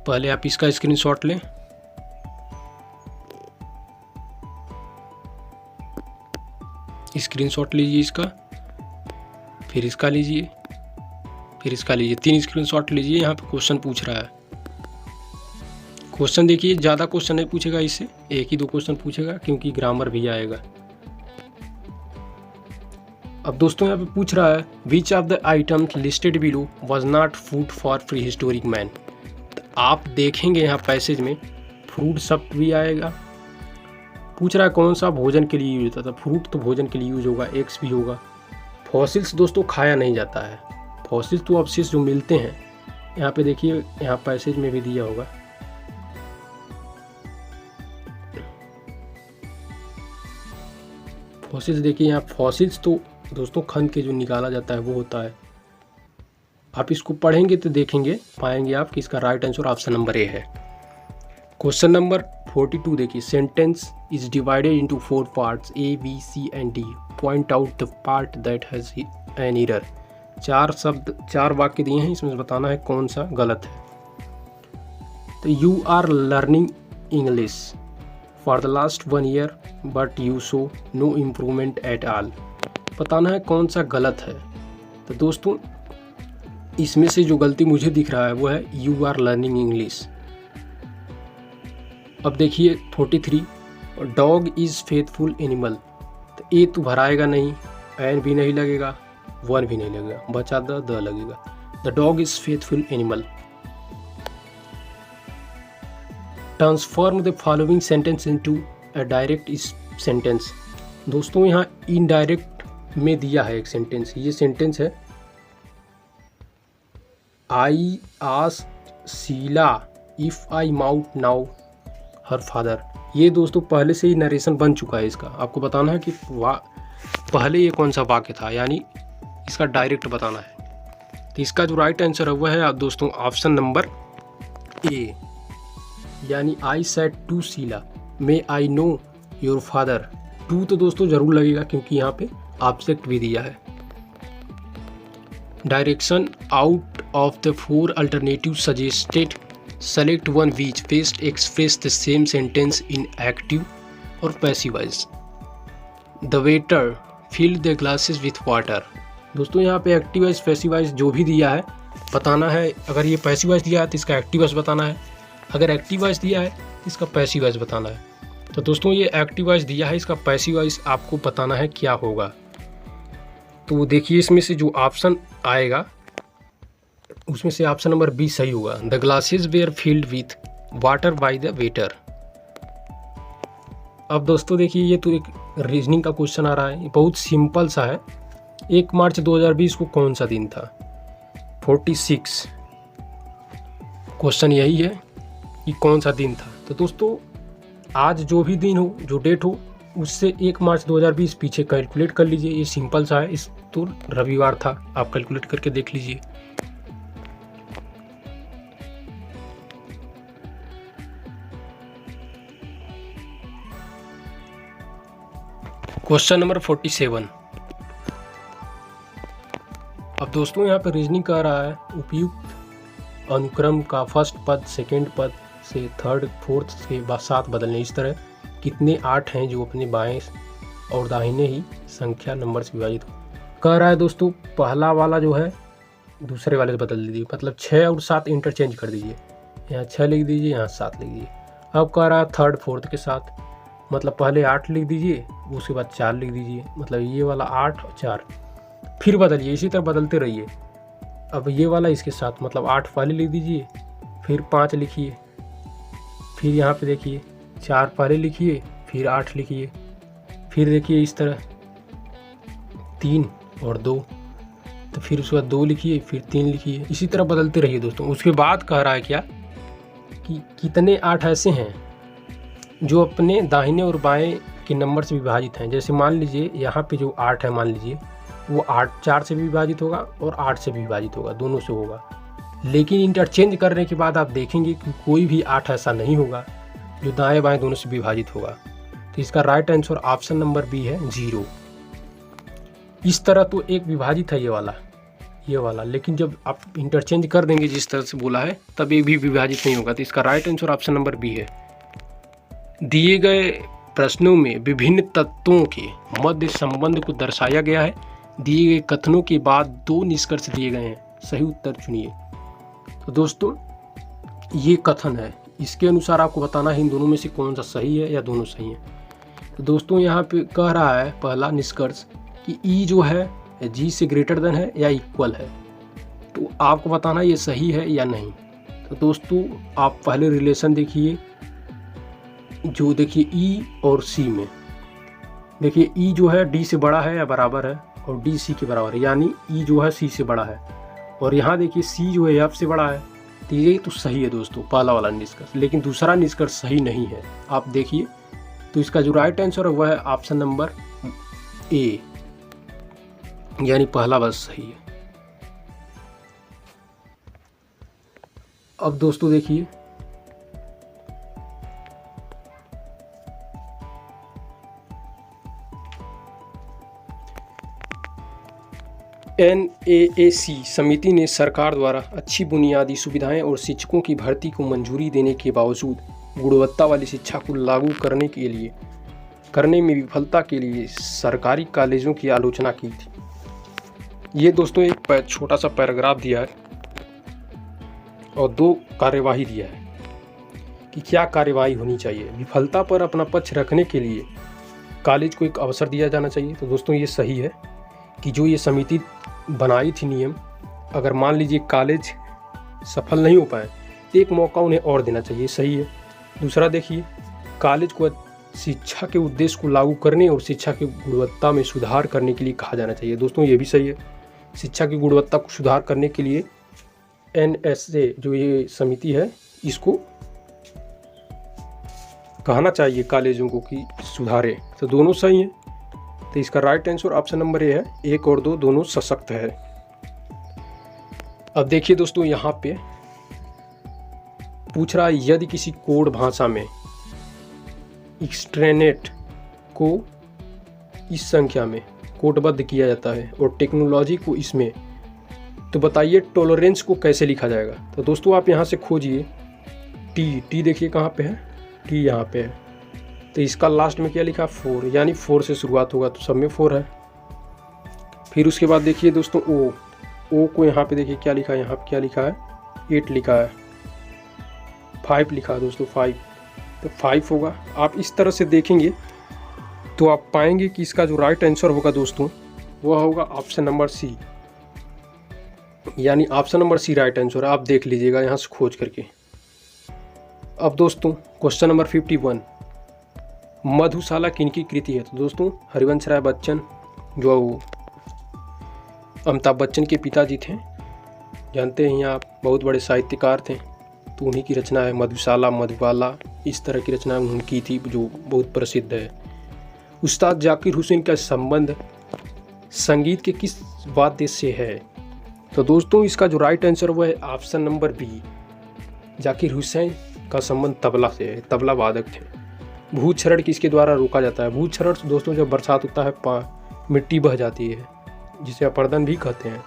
पहले आप इसका स्क्रीनशॉट लें। स्क्रीनशॉट लीजिए इसका, फिर इसका लीजिए, फिर इसका लीजिए, 3 स्क्रीनशॉट लीजिए। यहाँ पे क्वेश्चन पूछ रहा है। क्वेश्चन देखिए, ज़्यादा क्वेश्चन नहीं पूछेगा इससे, 1 ही 2 क्वेश्चन पूछेगा क्योंकि ग्रामर भी आएगा। अब दोस्तों यहाँ पे पूछ रहा है which of the items listed below was not food for pre historic man. आप देखेंगे यहाँ पैसेज में फ्रूट शब्द भी आएगा। पूछ रहा है कौन सा भोजन के लिए यूज होता था। फ्रूट तो भोजन के लिए यूज होगा, एग्स भी होगा। फॉसिल्स दोस्तों खाया नहीं जाता है, फॉसिल्स तो अवशेष जो मिलते हैं। यहाँ पे देखिए, यहाँ पैसेज में भी दिया होगा। फॉसिल्स देखिए यहाँ, फॉसिल्स तो दोस्तों खन के जो निकाला जाता है वो होता है। आप इसको पढ़ेंगे तो देखेंगे, पाएंगे आप कि इसका right answer option number A है। क्वेश्चन नंबर 42 देखिए, sentence is divided into 4 parts A, B, C and D, point out the part that has an error. 4 वाक्य दिए हैं, इसमें से बताना है कौन सा गलत है। तो you are learning English for the last 1 year but you show no improvement at all. बताना है कौन सा गलत है। तो दोस्तों इसमें से जो गलती मुझे दिख रहा है वो है यू आर लर्निंग इंग्लिश। अब देखिए 43, डॉग इज़ फेथफुल एनिमल। तो ए तो भराएगा नहीं, एन भी नहीं लगेगा, 1 भी नहीं लगेगा, बचा द लगेगा। The dog is faithful animal. Transform the following sentence into a direct sentence. दोस्तों यहाँ इनडायरेक्ट में दिया है एक सेंटेंस, ये सेंटेंस है I asked Sheila if I might know her father. ये दोस्तों पहले से ही नरेशन बन चुका है इसका, आपको बताना है कि पहले ये कौन सा वाक्य था, यानी इसका डायरेक्ट बताना है। तो इसका जो राइट आंसर है वह है आप दोस्तों ऑप्शन नंबर ए, यानी I said to Sheila may I know your father. टू तो दोस्तों जरूर लगेगा क्योंकि यहाँ पे ऑब्जेक्ट भी दिया है। Direction out of the 4 alternative suggested select one which best express the same sentence in active or passive voice. The waiter filled the glasses with water. दोस्तों यहाँ पे एक्टिव वॉइस पैसिव वॉइस जो भी दिया है बताना है। अगर ये पैसिव वॉइस दिया है तो इसका एक्टिव वॉइस बताना है, अगर एक्टिव वॉइस दिया है तो इसका पैसिव वॉइस बताना है। तो दोस्तों ये एक्टिव वॉइस दिया है, इसका पैसिव वॉइस आपको बताना है क्या होगा। तो देखिए इसमें से जो ऑप्शन आएगा उसमें से ऑप्शन नंबर बी सही होगा। The glasses were filled with water by the waiter. अब दोस्तों देखिए ये तो एक रीजनिंग का क्वेश्चन आ रहा है, बहुत सिंपल सा है। 1 मार्च 2020 को कौन सा दिन था? 46। क्वेश्चन यही है कि कौन सा दिन था। तो दोस्तों आज जो भी दिन हो, जो डेट हो, उससे 1 मार्च 2020 पीछे कैलकुलेट कर लीजिए। ये सिंपल सा है। इस तो रविवार था, आप कैलकुलेट करके देख लीजिए। Question number 47। अब दोस्तों यहाँ पे रीजनिंग कर रहा है, उपयुक्त अनुक्रम का फर्स्ट पद सेकंड पद से थर्ड फोर्थ के बाद 7 बदलने। इस तरह कितने 8 हैं जो अपने बाएं और दाहिने ही संख्या नंबर से विभाजित हो। कह रहा है दोस्तों पहला वाला जो है दूसरे वाले से बदल दीजिए, मतलब 6 और 7 इंटरचेंज कर दीजिए। यहाँ 6 लिख दीजिए, यहाँ 7 लिख दीजिए। अब कह रहा है थर्ड फोर्थ के साथ, मतलब पहले 8 लिख दीजिए, उसके बाद 4 लिख दीजिए, मतलब ये वाला 8 और 4 फिर बदलिए। इसी तरह बदलते रहिए। अब ये वाला इसके साथ, मतलब 8 पहले लिख दीजिए, फिर 5 लिखिए, फिर यहाँ पे देखिए 4 पहले लिखिए, फिर 8 लिखिए, फिर देखिए इस तरह 3 और 2, तो फिर उसके बाद 2 लिखिए, फिर 3 लिखिए। इसी तरह बदलते रहिए दोस्तों। उसके बाद कह रहा है क्या कि कितने 8 ऐसे हैं जो अपने दाहिने और बाएं के नंबर से विभाजित हैं। जैसे मान लीजिए यहाँ पे जो 8 है, मान लीजिए वो 4 से भी विभाजित होगा और 8 से भी विभाजित होगा, दोनों से होगा। लेकिन इंटरचेंज करने के बाद आप देखेंगे कि कोई भी 8 ऐसा नहीं होगा जो दाएं बाएं दोनों से विभाजित होगा। तो इसका right answer option number B है 0। इस तरह तो एक विभाजित है ये वाला, लेकिन जब आप इंटरचेंज कर देंगे जिस तरह से बोला है तब एक भी विभाजित नहीं होगा। तो इसका right answer option number B है। दिए गए प्रश्नों में विभिन्न तत्वों के मध्य संबंध को दर्शाया गया है। दिए गए कथनों के बाद 2 निष्कर्ष दिए गए हैं, सही उत्तर चुनिए। तो दोस्तों ये कथन है, इसके अनुसार आपको बताना है इन दोनों में से कौन सा सही है या दोनों सही हैं। तो दोस्तों यहाँ पे कह रहा है पहला निष्कर्ष कि ई जो है जी से ग्रेटर देन है या इक्वल है। तो आपको बताना ये सही है या नहीं। तो दोस्तों आप पहले रिलेशन देखिए, जो देखिए ई और सी में देखिए ई जो है डी से बड़ा है या बराबर है और डी सी के बराबर है, यानी ई जो है सी से बड़ा है। और यहाँ देखिए सी जो है एफ से बड़ा है। तो ये तो सही है दोस्तों पहला वाला निष्कर्ष, लेकिन दूसरा निष्कर्ष सही नहीं है। आप देखिए, तो इसका जो राइट आंसर है वह है ऑप्शन नंबर ए, यानी पहला बस सही है। अब दोस्तों देखिए, NAAC समिति ने सरकार द्वारा अच्छी बुनियादी सुविधाएं और शिक्षकों की भर्ती को मंजूरी देने के बावजूद गुणवत्ता वाली शिक्षा को लागू करने में विफलता के लिए सरकारी कॉलेजों की आलोचना की थी। ये दोस्तों एक छोटा सा पैराग्राफ दिया है और 2 कार्यवाही दिया है कि क्या कार्यवाही होनी चाहिए। विफलता पर अपना पक्ष रखने के लिए कॉलेज को एक अवसर दिया जाना चाहिए। तो दोस्तों ये सही है कि जो ये समिति बनाई थी नियम, अगर मान लीजिए कॉलेज सफल नहीं हो पाए तो एक मौका उन्हें और देना चाहिए, सही है। दूसरा देखिए, कॉलेज को शिक्षा के उद्देश्य को लागू करने और शिक्षा की गुणवत्ता में सुधार करने के लिए कहा जाना चाहिए। दोस्तों ये भी सही है, शिक्षा की गुणवत्ता को सुधार करने के लिए NSA जो ये समिति है इसको कहना चाहिए कॉलेजों को कि सुधारे। तो दोनों सही हैं। तो इसका right answer option number A है। 1 और 2 दोनों सशक्त है। अब देखिए दोस्तों, यहाँ पे पूछ रहा है यदि किसी कोड भाषा में एक्सट्रेनेट को इस संख्या में कोडबद्ध किया जाता है और टेक्नोलॉजी को इसमें, तो बताइए टॉलरेंस को कैसे लिखा जाएगा। तो दोस्तों आप यहाँ से खोजिए टी देखिए कहाँ पे है, टी यहाँ पे है। तो इसका लास्ट में क्या लिखा, 4, यानी 4 से शुरुआत होगा, तो सब में 4 है। फिर उसके बाद देखिए दोस्तों ओ को यहाँ पे देखिए क्या लिखा है, यहाँ पे क्या लिखा है, 8 लिखा है, 5 लिखा है दोस्तों, 5, तो 5 होगा। आप इस तरह से देखेंगे तो आप पाएंगे कि इसका जो राइट आंसर होगा दोस्तों वह होगा ऑप्शन नंबर सी, यानी option number C right answer. आप देख लीजिएगा यहाँ से खोज करके। अब दोस्तों क्वेश्चन नंबर 51, मधुशाला किनकी कृति है। तो दोस्तों हरिवंश राय बच्चन जो अमिताभ बच्चन के पिताजी थे, जानते हैं आप, बहुत बड़े साहित्यकार थे, तो उन्हीं की रचना है। मधुशाला, मधुबाला, इस तरह की रचना उनकी थी जो बहुत प्रसिद्ध है। उस्ताद जाकिर हुसैन का संबंध संगीत के किस वाद्य से है। तो दोस्तों इसका जो राइट आंसर वो है option number B, Zakir Hussain का संबंध तबला से है, तबला वादक थे। भूक्षरण किसके द्वारा रोका जाता है। भूक्षरण दोस्तों जब बरसात होता है मिट्टी बह जाती है, जिसे अपर्दन भी कहते हैं।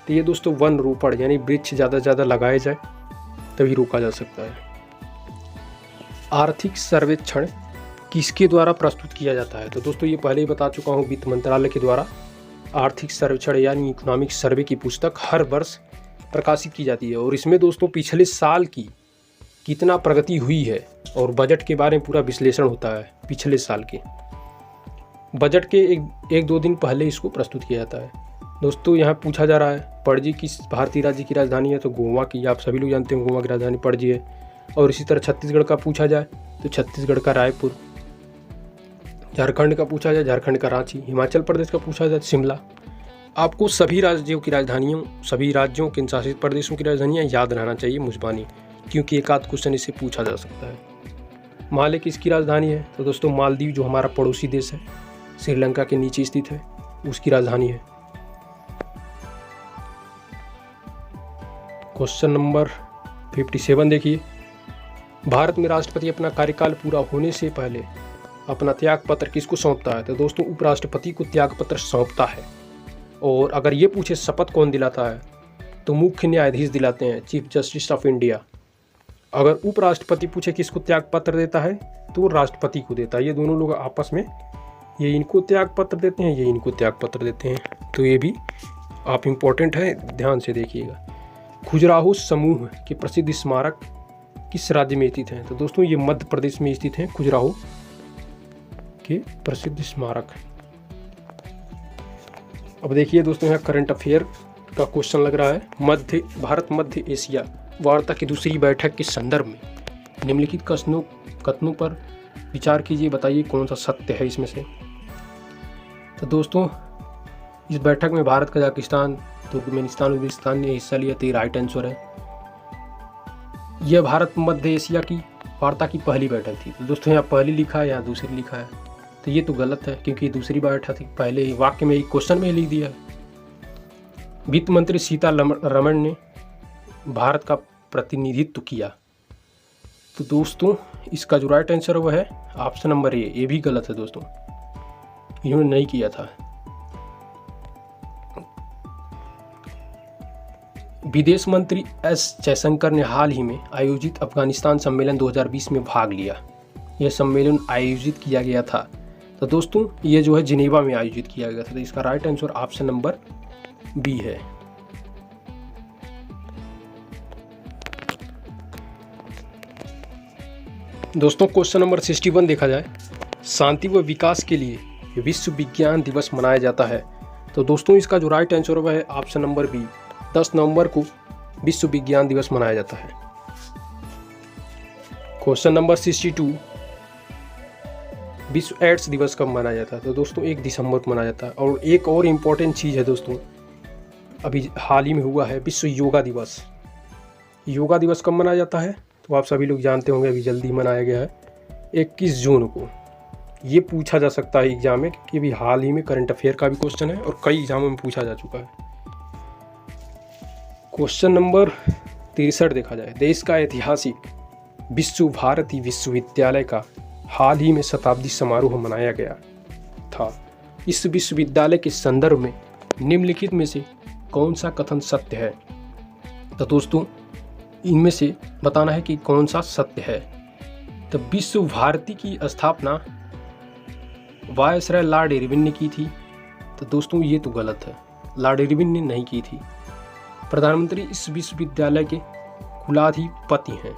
तो ये दोस्तों वन रोपण यानी वृक्ष ज़्यादा से ज़्यादा लगाए जाए तभी रोका जा सकता है। आर्थिक सर्वेक्षण किसके द्वारा प्रस्तुत किया जाता है। तो दोस्तों ये पहले ही बता चुका हूँ, वित्त मंत्रालय के द्वारा आर्थिक सर्वेक्षण यानी इकोनॉमिक सर्वे की पुस्तक हर वर्ष प्रकाशित की जाती है। और इसमें दोस्तों पिछले साल की कितना प्रगति हुई है और बजट के बारे में पूरा विश्लेषण होता है। पिछले साल के बजट के एक दो दिन पहले इसको प्रस्तुत किया जाता है। दोस्तों यहाँ पूछा जा रहा है पणजी किस भारतीय राज्य की राजधानी है। तो गोवा की, आप सभी लोग जानते हैं गोवा की राजधानी पणजी है। और इसी तरह छत्तीसगढ़ का पूछा जाए तो छत्तीसगढ़ का रायपुर, झारखंड का पूछा जाए झारखंड का रांची, हिमाचल प्रदेश का पूछा जाए शिमला। आपको सभी राज्यों की राजधानियों, सभी राज्यों केंद्र शासित प्रदेशों की राजधानियाँ याद रहना चाहिए मुजबानी, क्योंकि एक आध क्वेश्चन इससे पूछा जा सकता है। माले किसकी राजधानी है। तो दोस्तों मालदीव जो हमारा पड़ोसी देश है, श्रीलंका के नीचे स्थित है, उसकी राजधानी है। क्वेश्चन नंबर 57 देखिए, भारत में राष्ट्रपति अपना कार्यकाल पूरा होने से पहले अपना त्याग पत्र किसको सौंपता है। तो दोस्तों उपराष्ट्रपति को त्याग पत्र सौंपता है। और अगर ये पूछे शपथ कौन दिलाता है तो मुख्य न्यायाधीश दिलाते हैं, चीफ जस्टिस ऑफ इंडिया। अगर उपराष्ट्रपति पूछे किसको त्याग पत्र देता है तो वो राष्ट्रपति को देता है। ये दोनों लोग आपस में, ये इनको त्याग पत्र देते हैं, ये इनको त्याग पत्र देते हैं। तो ये भी आप इम्पोर्टेंट है, ध्यान से देखिएगा। खजुराहो समूह के प्रसिद्ध स्मारक किस राज्य में स्थित हैं। तो दोस्तों ये मध्य प्रदेश में स्थित हैं खजुराहो के प्रसिद्ध स्मारक। अब देखिए दोस्तों यहाँ करंट अफेयर का क्वेश्चन लग रहा है। भारत मध्य एशिया वार्ता की दूसरी बैठक के संदर्भ में निम्नलिखित कथनों पर विचार कीजिए, बताइए कौन सा सत्य है इसमें से। तो दोस्तों इस बैठक में भारत, कजाकिस्तान, तुर्कमेनिस्तान, उज्बेकिस्तान ने हिस्सा लिया, तो राइट आंसर है। यह भारत मध्य एशिया की वार्ता की पहली बैठक थी। तो दोस्तों यहाँ पहली लिखा है या दूसरी लिखा है, तो ये तो गलत है क्योंकि दूसरी बार था, पहले ही वाक्य में एक क्वेश्चन में लिख दिया है। वित्त मंत्री सीतारमण ने भारत का प्रतिनिधित्व किया। तो दोस्तों इसका जो राइट आंसर है वो है ऑप्शन नंबर ए। ये भी गलत है दोस्तों, इन्होंने नहीं किया था। विदेश मंत्री एस जयशंकर ने हाल ही में आयोजित अफगानिस्तान सम्मेलन 2020 में भाग लिया। यह सम्मेलन आयोजित किया गया था, तो दोस्तों ये जो है जिनेवा में आयोजित किया गया था। तो इसका right answer option number B है। दोस्तों क्वेश्चन नंबर 61 देखा जाए, शांति व विकास के लिए विश्व विज्ञान दिवस मनाया जाता है। तो दोस्तों इसका जो राइट आंसर है है ऑप्शन नंबर बी। 10 नवंबर को विश्व विज्ञान दिवस मनाया जाता है। क्वेश्चन नंबर 62, विश्व एड्स दिवस कब मनाया जाता है? तो दोस्तों 1 दिसंबर को मनाया जाता है। और एक और इम्पोर्टेंट चीज़ है दोस्तों, अभी हाल ही में हुआ है विश्व योगा दिवस। योगा दिवस कब मनाया जाता है? तो आप सभी लोग जानते होंगे, अभी जल्दी मनाया गया है 21 जून को। ये पूछा जा सकता है एग्जाम में कि अभी हाल ही में करंट अफेयर का भी क्वेश्चन है और कई एग्जामों में पूछा जा चुका है। क्वेश्चन नंबर 63 देखा जाए, देश का ऐतिहासिक विश्व भारती विश्वविद्यालय का हाल ही में शताब्दी समारोह मनाया गया था। इस विश्वविद्यालय के संदर्भ में निम्नलिखित में से कौन सा कथन सत्य है? तो दोस्तों इनमें से बताना है कि कौन सा सत्य है। तो विश्व भारती की स्थापना वायसराय लॉर्ड इरविन ने की थी। तो दोस्तों ये तो गलत है, लॉर्ड इरविन ने नहीं की थी। प्रधानमंत्री इस विश्वविद्यालय के कुलाधिपति हैं।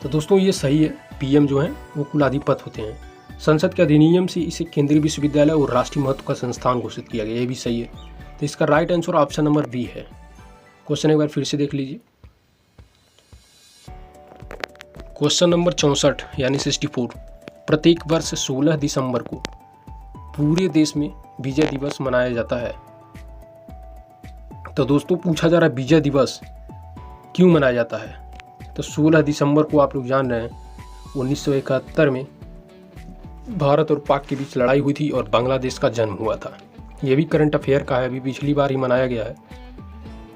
तो दोस्तों ये सही है, पीएम जो हैं वो कुलाधिपति होते हैं। संसद के अधिनियम से इसे केंद्रीय विश्वविद्यालय और राष्ट्रीय महत्व का संस्थान घोषित किया गया, ये भी सही है। तो इसका right answer option number B है। क्वेश्चन एक बार फिर से देख लीजिए, क्वेश्चन नंबर 64 यानी 64, प्रत्येक वर्ष 16 दिसंबर को पूरे देश में विजय दिवस मनाया जाता है। तो दोस्तों पूछा जा रहा है विजय दिवस क्यों मनाया जाता है? तो 16 दिसंबर को आप लोग जान रहे हैं 1971 में भारत और पाक के बीच लड़ाई हुई थी और बांग्लादेश का जन्म हुआ था। ये भी करंट अफेयर का है, अभी पिछली बार ही मनाया गया है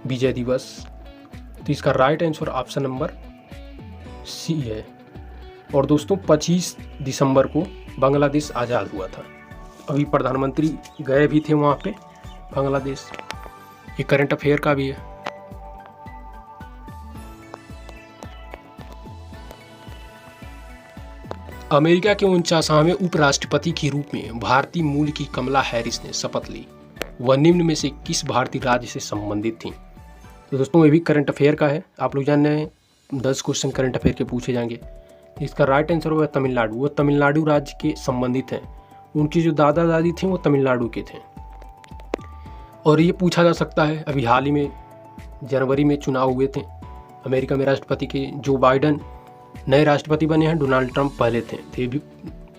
विजय दिवस। तो इसका right answer option number C है। और दोस्तों 25 दिसंबर को बांग्लादेश आज़ाद हुआ था। अभी प्रधानमंत्री गए भी थे वहाँ पे बांग्लादेश। ये करंट अफेयर का भी है। अमेरिका के 49वें उपराष्ट्रपति के रूप में भारतीय मूल की कमला हैरिस ने शपथ ली। वह निम्न में से किस भारतीय राज्य से संबंधित थी? तो दोस्तों ये भी करंट अफेयर का है, आप लोग जान रहे हैं 10 क्वेश्चन करंट अफेयर के पूछे जाएंगे। इसका राइट आंसर हुआ तमिलनाडु। वो तमिलनाडु राज्य के संबंधित हैं। उनकी जो दादा दादी थे वो तमिलनाडु के थे। और ये पूछा जा सकता है, अभी हाल ही में जनवरी में चुनाव हुए थे अमेरिका में राष्ट्रपति के। जो बाइडन नए राष्ट्रपति बने हैं, डोनाल्ड ट्रंप पहले थे। तो ये भी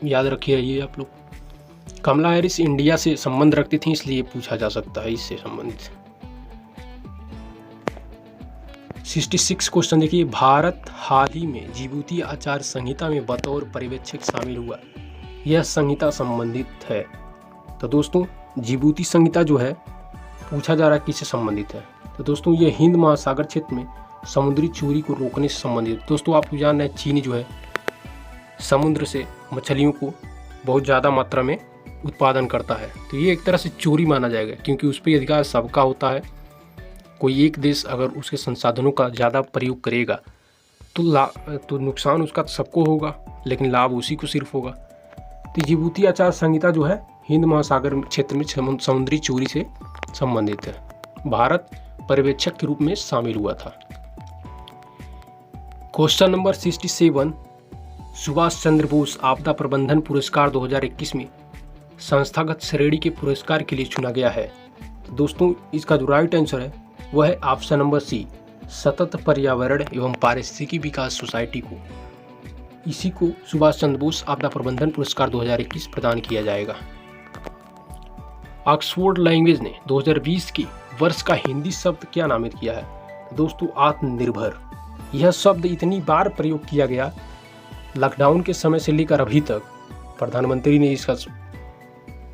याद रखिए ये आप लोग। कमला हैरिस इंडिया से संबंध रखती थी, इसलिए पूछा जा सकता है इससे संबंधित। 66 क्वेश्चन देखिए, भारत हाल ही में जिबूती आचार संहिता में बतौर पर्यवेक्षक शामिल हुआ। यह संहिता संबंधित है। तो दोस्तों जिबूती संहिता जो है पूछा जा रहा है किससे संबंधित है? तो दोस्तों ये हिंद महासागर क्षेत्र में समुद्री चोरी को रोकने से संबंधित। दोस्तों आपको जानना है चीन जो है समुद्र से मछलियों को बहुत ज़्यादा मात्रा में उत्पादन करता है। तो ये एक तरह से चोरी माना जाएगा, क्योंकि उस पर अधिकार सबका होता है। कोई एक देश अगर उसके संसाधनों का ज़्यादा प्रयोग करेगा तो नुकसान उसका सबको होगा, लेकिन लाभ उसी को सिर्फ होगा। तो जिबूती आचार संहिता जो है हिंद महासागर क्षेत्र में समुद्री चोरी से संबंधित है। भारत पर्यवेक्षक के रूप में शामिल हुआ था। क्वेश्चन नंबर 67, सुभाष चंद्र बोस आपदा प्रबंधन पुरस्कार 2021 में संस्थागत श्रेणी के पुरस्कार के लिए चुना गया है। तो दोस्तों इसका जो राइट आंसर है वह है ऑप्शन नंबर सी, सतत पर्यावरण एवं पारिस्थितिकी विकास सोसाइटी को। इसी को सुभाष चंद्र बोस आपदा प्रबंधन पुरस्कार 2021 प्रदान किया जाएगा। ऑक्सफोर्ड लैंग्वेज ने 2020 के वर्ष का हिंदी शब्द क्या नामित किया है? दोस्तों आत्मनिर्भर। यह शब्द इतनी बार प्रयोग किया गया लॉकडाउन के समय से लेकर अभी तक प्रधानमंत्री ने इसका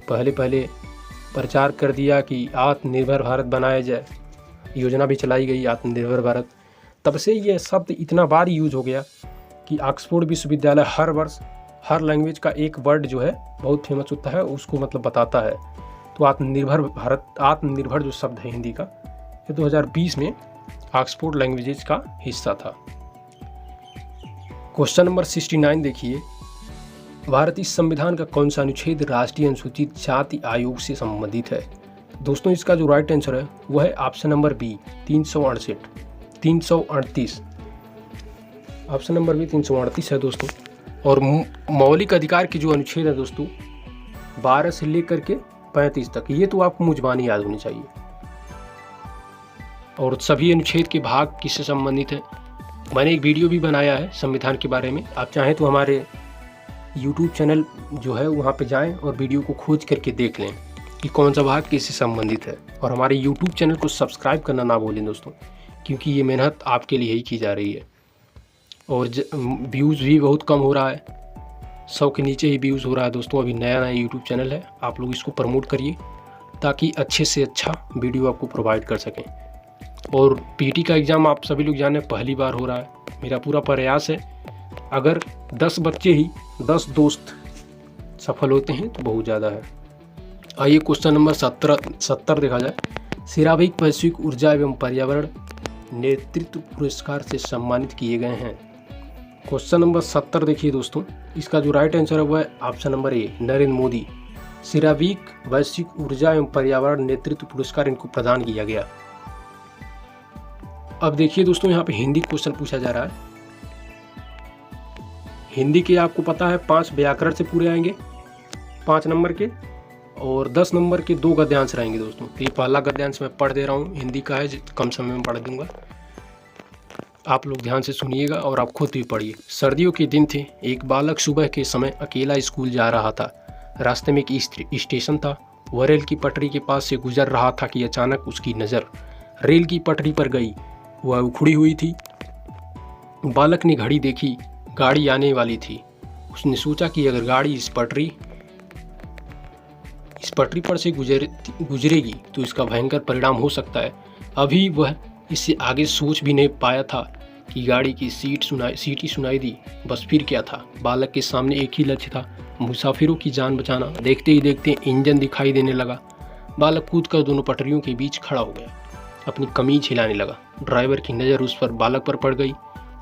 पहले प्रचार कर दिया कि आत्मनिर्भर भारत बनाया जाए, योजना भी चलाई गई आत्मनिर्भर भारत। तब से ये शब्द इतना बार यूज हो गया कि ऑक्सफोर्ड विश्वविद्यालय हर वर्ष हर लैंग्वेज का एक वर्ड जो है बहुत फेमस होता है, उसको मतलब बताता है। तो आत्मनिर्भर भारत, आत्मनिर्भर जो शब्द है हिंदी का, ये 2020 में ऑक्सफोर्ड लैंग्वेजेस का हिस्सा था। क्वेश्चन नंबर 69 देखिए, भारतीय संविधान का कौन सा अनुच्छेद राष्ट्रीय अनुसूचित जाति आयोग से संबंधित है? दोस्तों इसका जो राइट आंसर है वो है option number B 338। Option number B 338 है दोस्तों। और मौलिक अधिकार के जो अनुच्छेद है दोस्तों 12 से लेकर के 35 तक, ये तो आपको मुजबानी याद होनी चाहिए। और सभी अनुच्छेद के भाग किससे संबंधित है, मैंने एक वीडियो भी बनाया है संविधान के बारे में, आप चाहें तो हमारे YouTube चैनल जो है वहाँ पे जाएं और वीडियो को खोज करके देख लें कि कौन सा भाग किससे संबंधित है। और हमारे YouTube चैनल को सब्सक्राइब करना ना भूलें दोस्तों, क्योंकि ये मेहनत आपके लिए ही की जा रही है। और व्यूज़ भी बहुत कम हो रहा है, 100 के नीचे ही व्यूज़ हो रहा है दोस्तों। अभी नया YouTube चैनल है, आप लोग इसको प्रमोट करिए ताकि अच्छे से अच्छा वीडियो आपको प्रोवाइड कर सकें। और PT का एग्ज़ाम आप सभी लोग जाने पहली बार हो रहा है। मेरा पूरा प्रयास है, अगर 10 बच्चे ही 10 दोस्त सफल होते हैं तो बहुत ज़्यादा है। आइए क्वेश्चन नंबर 70 देखा जाए। सेरावीक वैश्विक ऊर्जा एवं पर्यावरण नेतृत्व पुरस्कार से सम्मानित किए गए हैं। क्वेश्चन नंबर 70 देखिए दोस्तों, इसका जो राइट आंसर है वह है ऑप्शन नंबर ए नरेंद्र मोदी। सेरावीक वैश्विक ऊर्जा एवं पर्यावरण नेतृत्व पुरस्कार इनको प्रदान किया गया। अब देखिए दोस्तों, यहाँ पे हिंदी क्वेश्चन पूछा जा रहा है। हिंदी के आपको पता है 5 व्याकरण से पूरे आएंगे 5 नंबर के, और 10 नंबर के 2 गद्यांश रहेंगे दोस्तों। तो ये पहला गद्यांश मैं पढ़ दे रहा हूँ, हिंदी का है, कम समय में पढ़ दूंगा, आप लोग ध्यान से सुनिएगा और आप खुद भी पढ़िए। सर्दियों के दिन थे, एक बालक सुबह के समय अकेला स्कूल जा रहा था। रास्ते में एक स्टेशन था, वह रेल की पटरी के पास से गुजर रहा था कि अचानक उसकी नज़र रेल की पटरी पर गई। वह उखड़ी हुई थी। बालक ने घड़ी देखी, गाड़ी आने वाली थी। उसने सोचा कि अगर गाड़ी इस पटरी पर से गुजरेगी तो इसका भयंकर परिणाम हो सकता है। अभी वह इससे आगे सोच भी नहीं पाया था कि गाड़ी की सीट ही सुनाई दी। बस फिर क्या था, बालक के सामने एक ही लक्ष्य था, मुसाफिरों की जान बचाना। देखते ही देखते इंजन दिखाई देने लगा। बालक कूदकर दोनों पटरियों के बीच खड़ा हो गया, अपनी कमीज हिलाने लगा। ड्राइवर की नज़र उस पर बालक पर पड़ गई।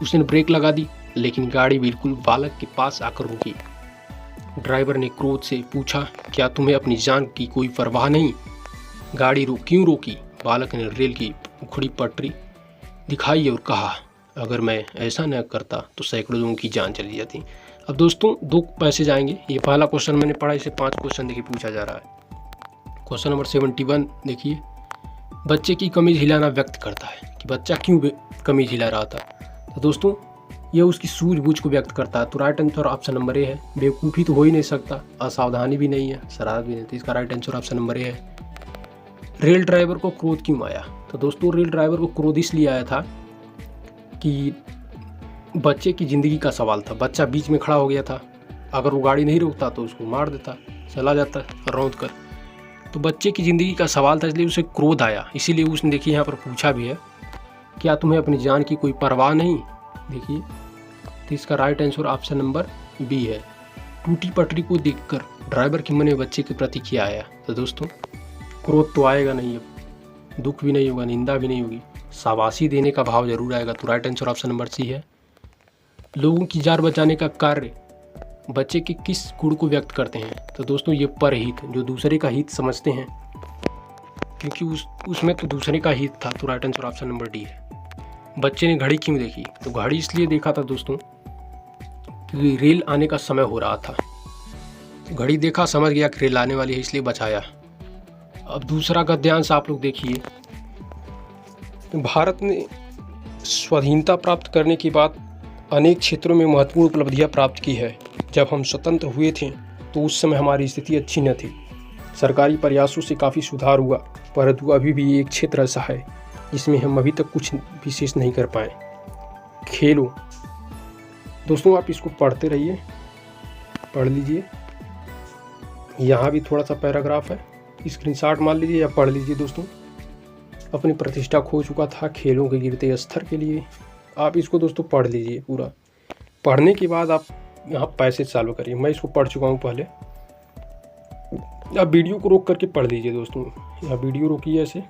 उसने ब्रेक लगा दी, लेकिन गाड़ी बिल्कुल बालक के पास आकर रुकी। ड्राइवर ने क्रोध से पूछा, क्या तुम्हें अपनी जान की कोई परवाह नहीं? गाड़ी क्यों रोकी? बालक ने रेल की उखड़ी पटरी दिखाई और कहा, अगर मैं ऐसा न करता तो सैकड़ों लोगों की जान चली जाती। अब दोस्तों 2 पैसे जाएंगे। ये पहला क्वेश्चन मैंने पढ़ा, इसे 5 क्वेश्चन देखिए पूछा जा रहा है। क्वेश्चन नंबर 71 देखिए, बच्चे की कमीज हिलाना व्यक्त करता है कि बच्चा क्यों कमीज हिला रहा था। तो दोस्तों ये उसकी सूझबूझ को व्यक्त करता है। तो right answer option number A है। बेवकूफ़ी तो हो ही नहीं सकता, असावधानी भी नहीं है, शरारत भी नहीं। तो इसका right answer option number A है। रेल ड्राइवर को क्रोध क्यों आया? तो दोस्तों रेल ड्राइवर को क्रोध इसलिए आया था कि बच्चे की ज़िंदगी का सवाल था। बच्चा बीच में खड़ा हो गया था, अगर वो गाड़ी नहीं रोकता तो उसको मार देता, चला जाता रौंद कर। तो बच्चे की ज़िंदगी का सवाल था, इसलिए उसे क्रोध आया। इसीलिए उसने देखिए यहाँ पर पूछा भी है, क्या तुम्हें अपनी जान की कोई परवाह नहीं? देखिए तो इसका right answer option number B है। टूटी पटरी को देखकर ड्राइवर के मन में बच्चे के प्रति क्या आया? तो दोस्तों क्रोध तो आएगा नहीं, अब दुख भी नहीं होगा, निंदा भी नहीं होगी, शाबाशी देने का भाव जरूर आएगा। तो right answer option number C है। लोगों की जान बचाने का कार्य बच्चे के किस गुण को व्यक्त करते हैं? तो दोस्तों ये परहित, जो दूसरे का हित समझते हैं, क्योंकि उसमें तो दूसरे का हित था। तो right answer option number D है। बच्चे ने घड़ी क्यों देखी? तो घड़ी इसलिए देखा था दोस्तों क्योंकि रेल आने का समय हो रहा था। तो घड़ी देखा, समझ गया कि रेल आने वाली है, इसलिए बचाया। अब दूसरा गद्यांश आप लोग देखिए। भारत ने स्वाधीनता प्राप्त करने के बाद अनेक क्षेत्रों में महत्वपूर्ण उपलब्धियां प्राप्त की है। जब हम स्वतंत्र हुए थे तो उस समय हमारी स्थिति अच्छी न थी। सरकारी प्रयासों से काफ़ी सुधार हुआ, परंतु अभी भी एक क्षेत्र ऐसा है जिसमें हम अभी तक कुछ विशेष नहीं कर पाए। खेलों दोस्तों आप इसको पढ़ते रहिए, पढ़ लीजिए। यहाँ भी थोड़ा सा पैराग्राफ है, स्क्रीनशॉट मार लीजिए या पढ़ लीजिए। दोस्तों अपनी प्रतिष्ठा खो चुका था खेलों के गिरते स्तर के लिए, आप इसको दोस्तों पढ़ लीजिए पूरा। पढ़ने के बाद आप यहाँ पैसेज चालू करिए। मैं इसको पढ़ चुका हूँ पहले, आप वीडियो को रोक करके पढ़ लीजिए। दोस्तों यहाँ वीडियो रोकिए ऐसे।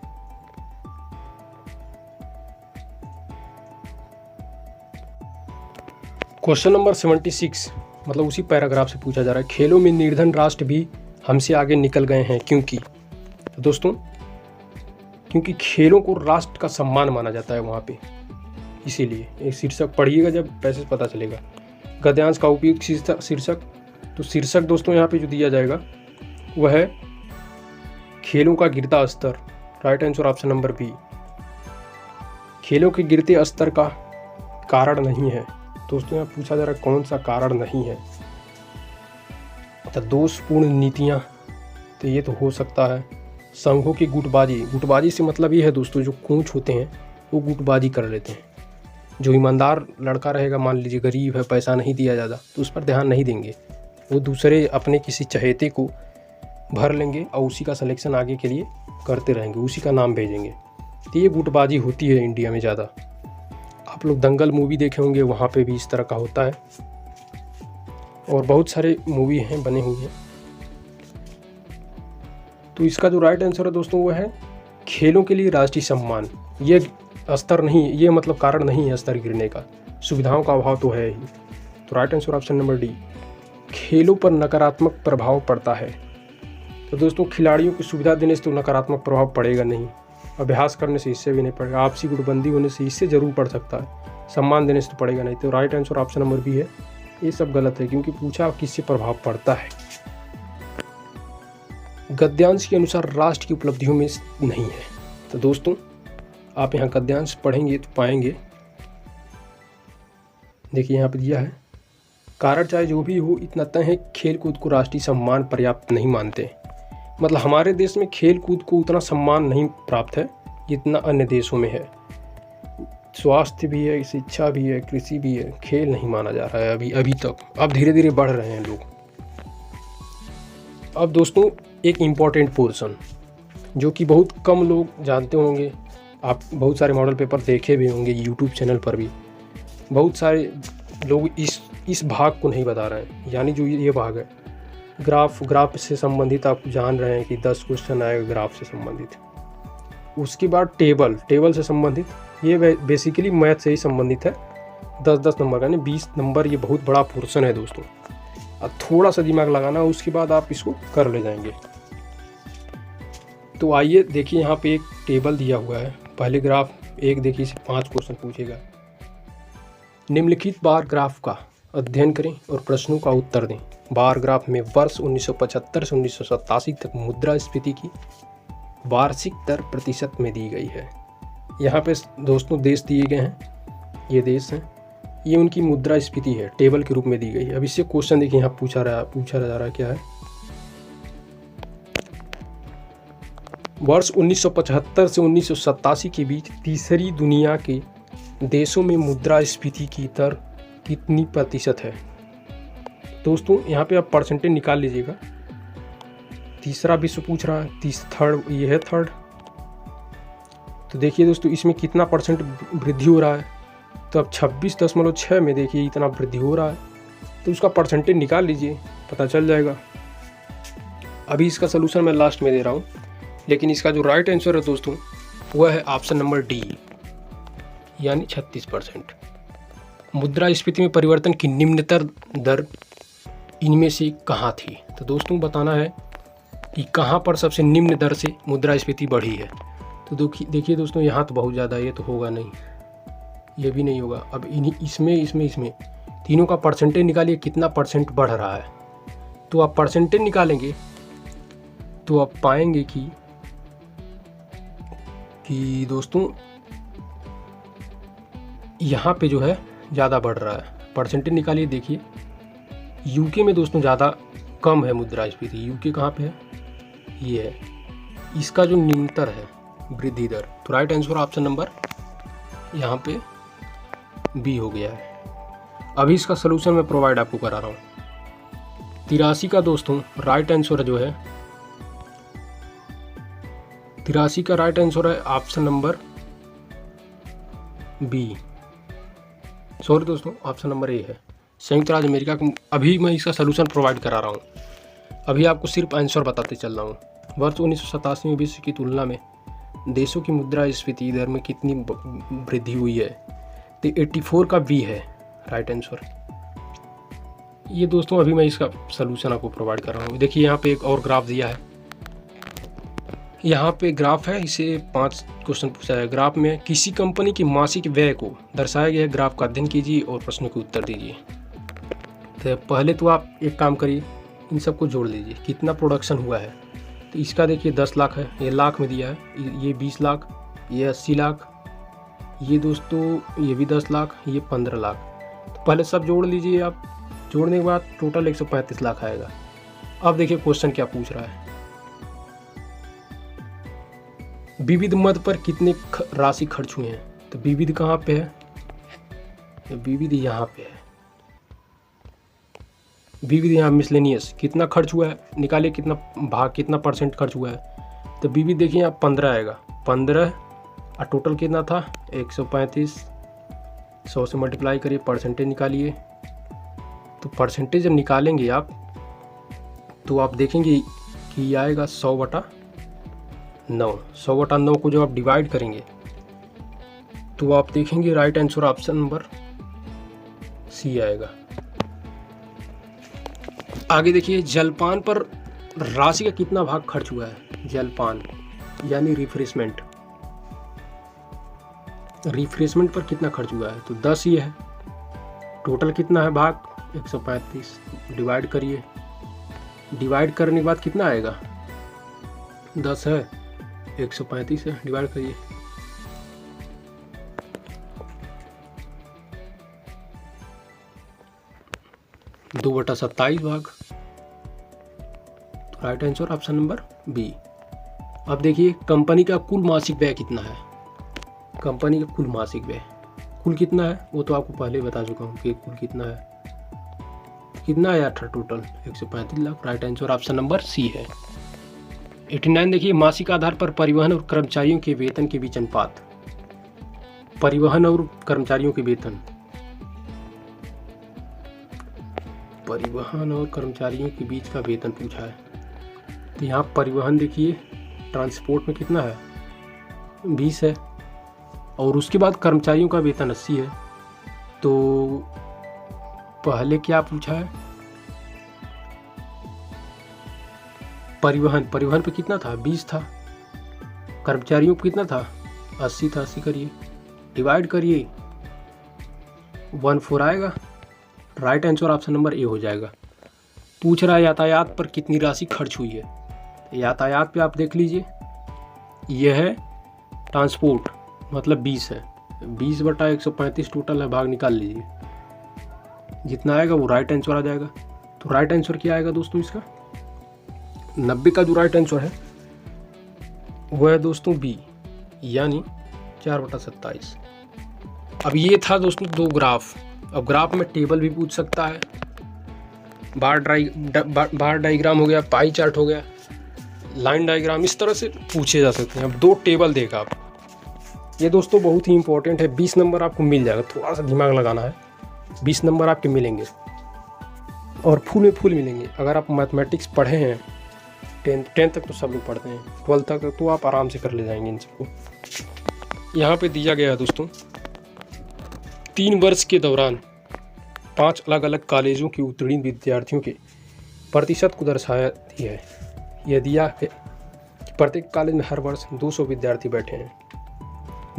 क्वेश्चन नंबर 76 मतलब उसी पैराग्राफ से पूछा जा रहा है, खेलों में निर्धन राष्ट्र भी हमसे आगे निकल गए हैं क्योंकि। तो दोस्तों क्योंकि खेलों को राष्ट्र का सम्मान माना जाता है वहाँ पे, इसीलिए। एक शीर्षक पढ़िएगा जब पैसेज पता चलेगा। गद्यांश का उपयुक्त शीर्षक, तो शीर्षक दोस्तों यहाँ पे जो दिया जाएगा वह है खेलों का गिरता स्तर। Right answer option number B. खेलों के गिरते स्तर का कारण नहीं है। दोस्तों यहाँ पूछा जा रहा है कौन सा कारण नहीं है। तो दोषपूर्ण नीतियाँ, तो ये तो हो सकता है। संघों की गुटबाजी, गुटबाजी से मतलब ये है दोस्तों जो कोच होते हैं वो गुटबाजी कर लेते हैं। जो ईमानदार लड़का रहेगा, मान लीजिए गरीब है, पैसा नहीं दिया जाता, तो उस पर ध्यान नहीं देंगे, वो दूसरे अपने किसी चहेते को भर लेंगे और उसी का सिलेक्शन आगे के लिए करते रहेंगे, उसी का नाम भेजेंगे। तो ये गुटबाजी होती है इंडिया में ज़्यादा। आप लोग दंगल मूवी देखे होंगे, वहाँ पे भी इस तरह का होता है, और बहुत सारे मूवी हैं बने हुए हैं। तो इसका जो राइट आंसर है दोस्तों वो है खेलों के लिए राष्ट्रीय सम्मान। ये स्तर नहीं, ये मतलब कारण नहीं है स्तर गिरने का, सुविधाओं का अभाव तो है ही। तो right answer option number D. खेलों पर नकारात्मक प्रभाव पड़ता है। तो दोस्तों खिलाड़ियों को सुविधा देने से तो नकारात्मक प्रभाव पड़ेगा नहीं, अभ्यास करने से इससे भी नहीं पड़ेगा, आपसी गुटबंदी होने से इससे ज़रूर पड़ सकता है, सम्मान देने से तो पड़ेगा नहीं। तो right answer option number B है। ये सब गलत है क्योंकि पूछा किससे प्रभाव पड़ता है। गद्यांश के अनुसार राष्ट्र की उपलब्धियों में नहीं है। तो दोस्तों आप यहाँ गद्यांश पढ़ेंगे तो पाएंगे, देखिए यहाँ पे दिया है, कारण चाहे जो भी हो इतना तय है खेल कूद को राष्ट्रीय सम्मान पर्याप्त नहीं मानते। मतलब हमारे देश में खेल कूद को उतना सम्मान नहीं प्राप्त है जितना अन्य देशों में है। स्वास्थ्य भी है, शिक्षा भी है, कृषि भी है, खेल नहीं माना जा रहा है अभी तक। अब धीरे धीरे बढ़ रहे हैं लोग। अब दोस्तों एक इम्पॉर्टेंट पोर्शन जो कि बहुत कम लोग जानते होंगे, आप बहुत सारे मॉडल पेपर देखे भी होंगे, यूट्यूब चैनल पर भी बहुत सारे लोग इस भाग को नहीं बता रहे हैं। यानी जो ये भाग है ग्राफ से संबंधित, आप जान रहे हैं कि 10 क्वेश्चन आएगा ग्राफ से संबंधित। उसके बाद टेबल से संबंधित, ये बेसिकली मैथ से ही संबंधित है। 10-10 नंबर का, यानी 20 नंबर, ये बहुत बड़ा पोर्शन है दोस्तों। अब थोड़ा सा दिमाग लगाना, उसके बाद आप इसको कर ले जाएंगे। तो आइए देखिए, यहाँ पे एक टेबल दिया हुआ है। पहले ग्राफ एक देखिए, इसे 5 क्वेश्चन पूछेगा। निम्नलिखित बार ग्राफ का अध्ययन करें और प्रश्नों का उत्तर दें। बार ग्राफ में वर्ष 1975 से 1987 तक मुद्रास्फीति की वार्षिक दर प्रतिशत में दी गई है। यहाँ पे दोस्तों देश दिए गए हैं, ये देश हैं, ये उनकी मुद्रास्फीति है, टेबल के रूप में दी गई है। अब इससे क्वेश्चन देखिए, यहाँ पूछा जा रहा है क्या है। वर्ष 1975 से 1987 के बीच तीसरी दुनिया के देशों में मुद्रास्फीति की दर कितनी प्रतिशत है। दोस्तों यहाँ पे आप परसेंटेज निकाल लीजिएगा। तीसरा विश्व पूछ रहा है, ये है थर्ड। तो देखिए दोस्तों इसमें कितना परसेंट वृद्धि हो रहा है। तो अब 26.6 में देखिए इतना वृद्धि हो रहा है, तो उसका परसेंटेज निकाल लीजिए, पता चल जाएगा। अभी इसका सलूशन मैं लास्ट में दे रहा हूँ, लेकिन इसका जो राइट आंसर है दोस्तों वह है ऑप्शन नंबर डी, यानी 36%। मुद्रास्फीति में परिवर्तन की निम्नतर दर इनमें से कहाँ थी। तो दोस्तों बताना है कि कहाँ पर सबसे निम्न दर से मुद्रास्फीति बढ़ी है। तो देखिए दोस्तों, यहाँ तो बहुत ज़्यादा, ये तो होगा नहीं, ये भी नहीं होगा। अब इसमें तीनों का परसेंटेज निकालिए, कितना परसेंट बढ़ रहा है। तो आप परसेंटेज निकालेंगे तो आप पाएंगे कि दोस्तों यहाँ पे जो है ज़्यादा बढ़ रहा है। परसेंटेज निकालिए, देखिए यूके में दोस्तों ज़्यादा कम है मुद्रास्फीति। यूके कहाँ पे है, ये है, इसका जो निम्नतर है वृद्धि दर। तो राइट आंसर ऑप्शन नंबर यहाँ पे बी हो गया है। अभी इसका सलूशन मैं प्रोवाइड आपको करा रहा हूँ। 83 का दोस्तों राइट आंसर जो है, 83 का राइट आंसर है ऑप्शन नंबर बी, सॉरी दोस्तों ऑप्शन नंबर ए है, संयुक्त राज्य अमेरिका को। अभी मैं इसका सलूशन प्रोवाइड करा रहा हूँ, अभी आपको सिर्फ आंसर बताते चल रहा हूँ। वर्ष 1987 में विश्व की तुलना में देशों की मुद्रास्फीति दर में कितनी वृद्धि हुई है? तो 84 का बी है राइट आंसर। ये दोस्तों अभी मैं इसका सलूशन आपको प्रोवाइड कर रहा हूँ। देखिए यहाँ पे एक और ग्राफ दिया है, यहाँ पे ग्राफ है, इसे 5 क्वेश्चन पूछा है। ग्राफ में किसी कंपनी की मासिक व्यय को दर्शाया गया ग्राफ का अध्ययन कीजिए और प्रश्नों के उत्तर दीजिए। तो पहले तो आप एक काम करिए, इन सबको जोड़ लीजिए, कितना प्रोडक्शन हुआ है। तो इसका देखिए 10 लाख है, ये लाख में दिया है, ये 20 लाख, ये 80 लाख, ये दोस्तों ये भी 10 लाख, ये 15 लाख। तो पहले सब जोड़ लीजिए आप, जोड़ने के बाद टोटल 135 लाख आएगा। अब देखिए क्वेश्चन क्या पूछ रहा है, विविध मद पर कितने राशि खर्च हुए हैं? तो विविध कहाँ पे है? विविध यहाँ पे है, विविध यहाँ मिसलेनियस कितना खर्च हुआ है निकालिए, कितना भाग कितना परसेंट खर्च हुआ है। तो विविध देखिए यहाँ 15 आएगा, 15 और टोटल कितना था 135, 100 से मल्टीप्लाई करिए, परसेंटेज निकालिए। तो परसेंटेज जब निकालेंगे आप तो आप देखेंगे कि आएगा 100/9। 100/9 को जब आप डिवाइड करेंगे तो आप देखेंगे right answer option number C आएगा। आगे देखिए जलपान पर राशि का कितना भाग खर्च हुआ है? जलपान यानी रिफ्रेशमेंट, रिफ्रेशमेंट पर कितना खर्च हुआ है? तो 10 ही है। टोटल कितना है भाग? 135, डिवाइड करिए, डिवाइड करने के बाद कितना आएगा? 10 है, 135 है, डिवाइड करिए। दो बटा 27 भाग, तो right answer option number B. अब देखिए कंपनी का कुल मासिक व्यय कितना है? कंपनी का कुल मासिक व्यय कुल कितना है वो तो आपको पहले ही बता चुका हूँ कि कुल कितना है, कितना आया था total 135 lakh. Right answer option number C है। 89 देखिए मासिक आधार पर परिवहन और कर्मचारियों के वेतन के बीच अनुपात। परिवहन और कर्मचारियों के वेतन, परिवहन और कर्मचारियों के बीच का वेतन पूछा है। तो यहाँ परिवहन देखिए ट्रांसपोर्ट में कितना है 20 है, और उसके बाद कर्मचारियों का वेतन 80 है। तो पहले क्या पूछा है? परिवहन, परिवहन पे कितना था 20 था, कर्मचारियों पे कितना था 80 था। 80 करिए, डिवाइड करिए, 14 आएगा। राइट आंसर ऑप्शन नंबर ए हो जाएगा। पूछ रहा है यातायात पर कितनी राशि खर्च हुई है? यातायात पे आप देख लीजिए, यह है ट्रांसपोर्ट मतलब 20 है, 20/135 टोटल है, भाग निकाल लीजिए, जितना आएगा वो राइट आंसर आ जाएगा। तो राइट आंसर क्या आएगा दोस्तों इसका? 90 का जो राइट आंसर है वो है दोस्तों बी, यानी 4/27। अब ये था दोस्तों 2 ग्राफ। अब ग्राफ में टेबल भी पूछ सकता है, बार डायग्राम हो गया, पाई चार्ट हो गया, लाइन डायग्राम, इस तरह से पूछे जा सकते हैं। अब 2 टेबल देगा आप, ये दोस्तों बहुत ही इंपॉर्टेंट है। 20 नंबर आपको मिल जाएगा, थोड़ा सा दिमाग लगाना है, 20 नंबर आपके मिलेंगे और फुल में फुल मिलेंगे। अगर आप मैथमेटिक्स पढ़े हैं 10th तक तो सब लोग पढ़ते हैं, 12th तक तो आप आराम से कर ले जाएंगे इन सबको। यहाँ पे दिया गया है दोस्तों 3 वर्ष के दौरान 5 अलग अलग कॉलेजों के उत्तीर्ण विद्यार्थियों के प्रतिशत को दर्शाया दिया है। यह दिया है कि प्रत्येक कॉलेज में हर वर्ष 200 विद्यार्थी बैठे हैं,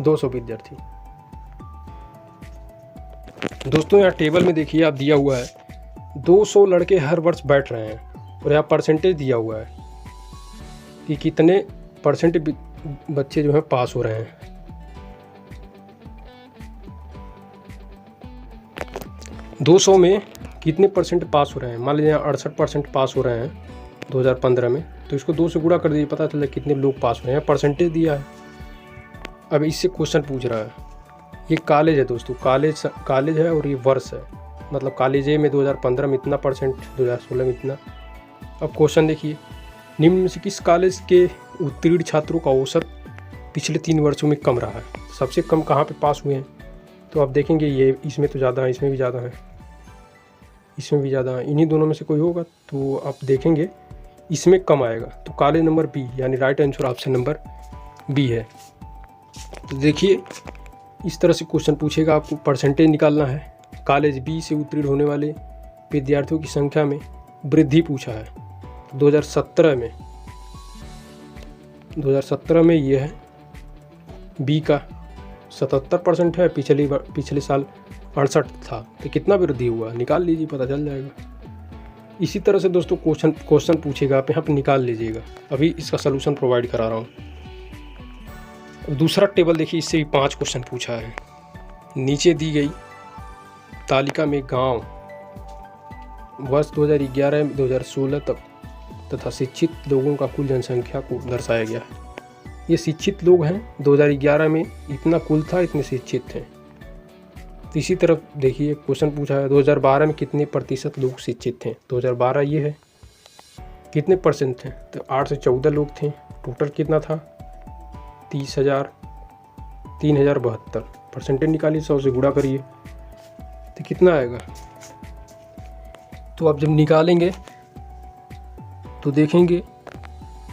200 विद्यार्थी। दोस्तों यहाँ टेबल में देखिए आप दिया हुआ है 200 लड़के हर वर्ष बैठ रहे हैं, और यहाँ परसेंटेज दिया हुआ है कि कितने परसेंट बच्चे जो हैं पास हो रहे हैं। दो 200 में कितने परसेंट पास हो रहे हैं? मान लीजिए 68% पास हो रहे हैं 2015 में, तो इसको 2 से गुणा कर दीजिए, पता चला कितने लोग पास हो रहे हैं, परसेंटेज दिया है। अब इससे क्वेश्चन पूछ रहा है, ये कॉलेज है दोस्तों, कॉलेज है और ये वर्ष है, मतलब कॉलेज ए में 2015 में इतना परसेंट, 2016 में इतना। अब क्वेश्चन देखिए, निम्न में से किस कॉलेज के उत्तीर्ण छात्रों का औसत पिछले 3 वर्षों में कम रहा है? सबसे कम कहाँ पे पास हुए हैं? तो आप देखेंगे ये इसमें तो ज़्यादा है, इसमें भी ज़्यादा है, इसमें भी ज़्यादा है, इन्हीं दोनों में से कोई होगा तो आप देखेंगे इसमें कम आएगा। तो कॉलेज नंबर बी, यानी right answer option number B है। तो देखिए इस तरह से क्वेश्चन पूछेगा, आपको परसेंटेज निकालना है। कॉलेज बी से उत्तीर्ण होने वाले विद्यार्थियों की संख्या में वृद्धि पूछा है। 2017 में ये है, बी का 77% है, पिछले साल 68 था, तो कितना वृद्धि हुआ निकाल लीजिए, पता चल जाएगा। इसी तरह से दोस्तों क्वेश्चन पूछेगा, आप यहाँ पे निकाल लीजिएगा। अभी इसका सलूशन प्रोवाइड करा रहा हूँ। दूसरा टेबल देखिए, इससे भी 5 क्वेश्चन पूछा है। नीचे दी गई तालिका में गांव वर्ष 2011-2016 तक तथा शिक्षित लोगों का कुल जनसंख्या को दर्शाया गया है। ये शिक्षित लोग हैं, 2011 में इतना कुल था, इतने शिक्षित थे। तो इसी तरफ देखिए क्वेश्चन पूछा है, 2012 में कितने प्रतिशत लोग शिक्षित थे? 2012 ये है, कितने परसेंट थे? तो 8 से 14 लोग थे। टोटल कितना था? 3072। परसेंटेज निकालिए, 100 से गुणा करिए तो कितना आएगा? तो आप जब निकालेंगे तो देखेंगे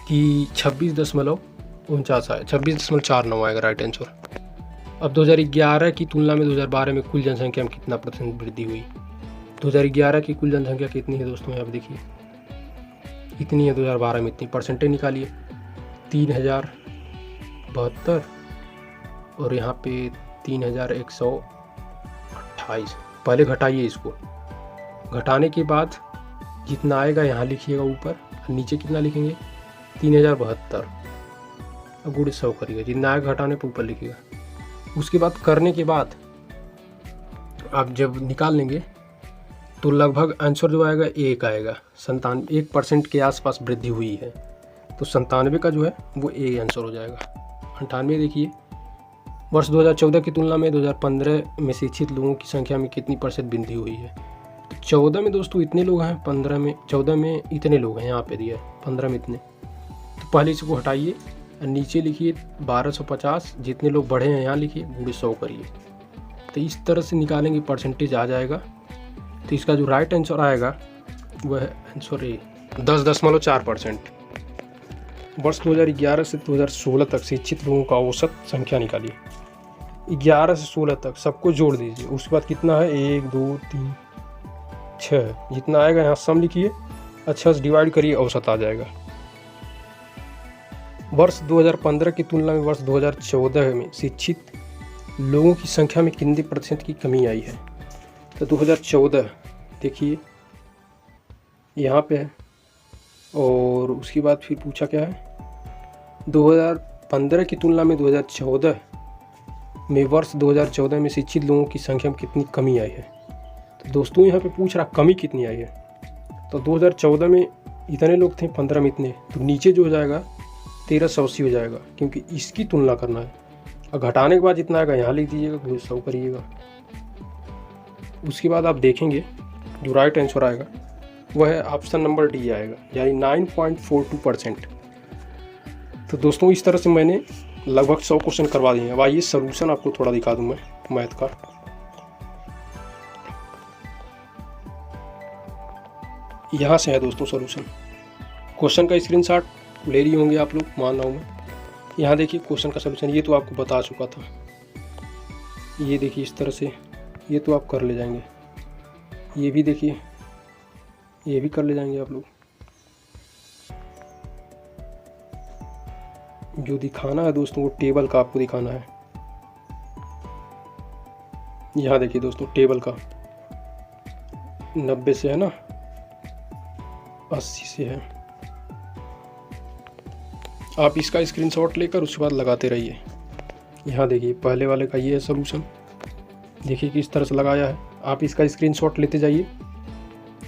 कि 26.49 आया, 26.49 आएगा राइट आंसर। अब 2011 की तुलना में 2012 में कुल जनसंख्या में कितना परसेंट वृद्धि हुई? 2011 की कुल जनसंख्या कितनी है दोस्तों? यहाँ पर देखिए इतनी है, 2012 में इतनी। परसेंटेज निकालिए, 3072 और यहाँ पे 3128। पहले घटाइए, इसको घटाने के बाद जितना आएगा यहाँ लिखिएगा ऊपर, नीचे कितना लिखेंगे? 3072 और गुणे 100 करिएगा, जितना आएगा घटाने पर ऊपर लिखिएगा। उसके बाद करने के बाद आप जब निकाल लेंगे तो लगभग आंसर जो आएगा 1 आएगा। 1% के आसपास वृद्धि हुई है, तो 97 का जो है वो ए आंसर हो जाएगा। 98 देखिए, वर्ष 2014 की तुलना में 2015 में शिक्षित लोगों की संख्या में कितनी परसेंट वृद्धि हुई है? तो 14 में दोस्तों इतने लोग हैं, 14 में इतने लोग हैं, यहाँ पे दिया है 15 में इतने। तो पहले इसको हटाइए और नीचे लिखिए 1250, जितने लोग बढ़े हैं यहाँ लिखिए, गुणे 100 करिए। तो इस तरह से निकालेंगे, परसेंटेज आ जाएगा। तो इसका जो राइट आंसर आएगा वह है आंसर ए, 10.4%। वर्ष 2011 से 2016 तक शिक्षित लोगों का औसत संख्या निकालिए। 11 से 16 तक सबको जोड़ दीजिए, उसके बाद कितना है? 1 2 3 6, जितना आएगा यहाँ सम लिखिए, अच्छा से डिवाइड करिए, औसत आ जाएगा। वर्ष 2015 की तुलना में वर्ष 2014 में शिक्षित लोगों की संख्या में कितने % की कमी आई है? तो 2014 देखिए यहाँ पे है, और उसके बाद फिर पूछा क्या है? 2015 की तुलना में 2014 में वर्ष 2014 में शिक्षित लोगों की संख्या में कितनी कमी आई है? तो दोस्तों यहाँ पे पूछ रहा कमी कितनी आई है। तो 2014 में इतने लोग थे, 15 में इतने, तो नीचे जो हो जाएगा 1380 हो जाएगा, क्योंकि इसकी तुलना करना है। और घटाने के बाद जितना आएगा यहाँ लिख दीजिएगा, 100 करिएगा। उसके बाद आप देखेंगे जो राइट आंसर आएगा वह है ऑप्शन नंबर डी आएगा, यानी 9.42%। तो दोस्तों इस तरह से मैंने लगभग 100 क्वेश्चन करवा दिए हैं। अब आइए सलूशन आपको थोड़ा दिखा दूँ मैं मैथ का। यहाँ से है दोस्तों सलूशन। क्वेश्चन का स्क्रीनशॉट ले लिए होंगे आप लोग, मान रहा हूँ मैं। यहाँ देखिए क्वेश्चन का सलूशन, ये तो आपको बता चुका था। ये देखिए इस तरह से, ये तो आप कर ले जाएंगे। ये भी देखिए, ये भी कर ले जाएंगे आप लोग। जो दिखाना है दोस्तों वो टेबल का आपको दिखाना है। यहाँ देखिए दोस्तों टेबल का 90 से है ना, 80 से है। आप इसका स्क्रीनशॉट लेकर उसके बाद लगाते रहिए। यहाँ देखिए पहले वाले का ये है सलूशन, देखिए किस तरह से लगाया है। आप इसका स्क्रीनशॉट लेते जाइए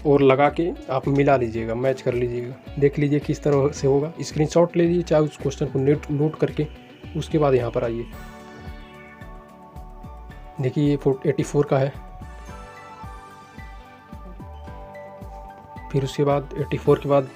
और लगा के आप मिला लीजिएगा, मैच कर लीजिएगा, देख लीजिए किस तरह से होगा। स्क्रीनशॉट ले लीजिए, चाहे उस क्वेश्चन को नोट करके उसके बाद यहाँ पर आइए। देखिए ये 84 का है, फिर उसके बाद 84 के बाद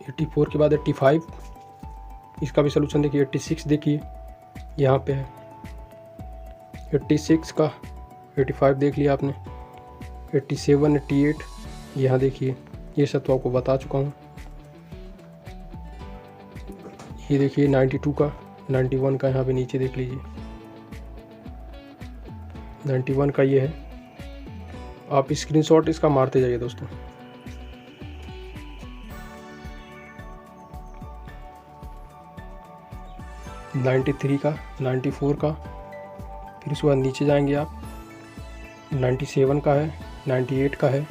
84 के बाद 85, इसका भी सोल्यूशन देखिए। 86 देखिए यहाँ पे है 86 का, 85 देख लिया आपने, 87, 88 यहाँ देखिए, ये सब तो आपको बता चुका हूँ। ये देखिए 92 का, 91 का यहाँ पे नीचे देख लीजिए, 91 का ये है। आप स्क्रीनशॉट इसका मारते जाइए दोस्तों। नाइन्टी थ्री का, 94 का, फिर उसके बाद नीचे जाएंगे आप, 97 का है, 98 का है,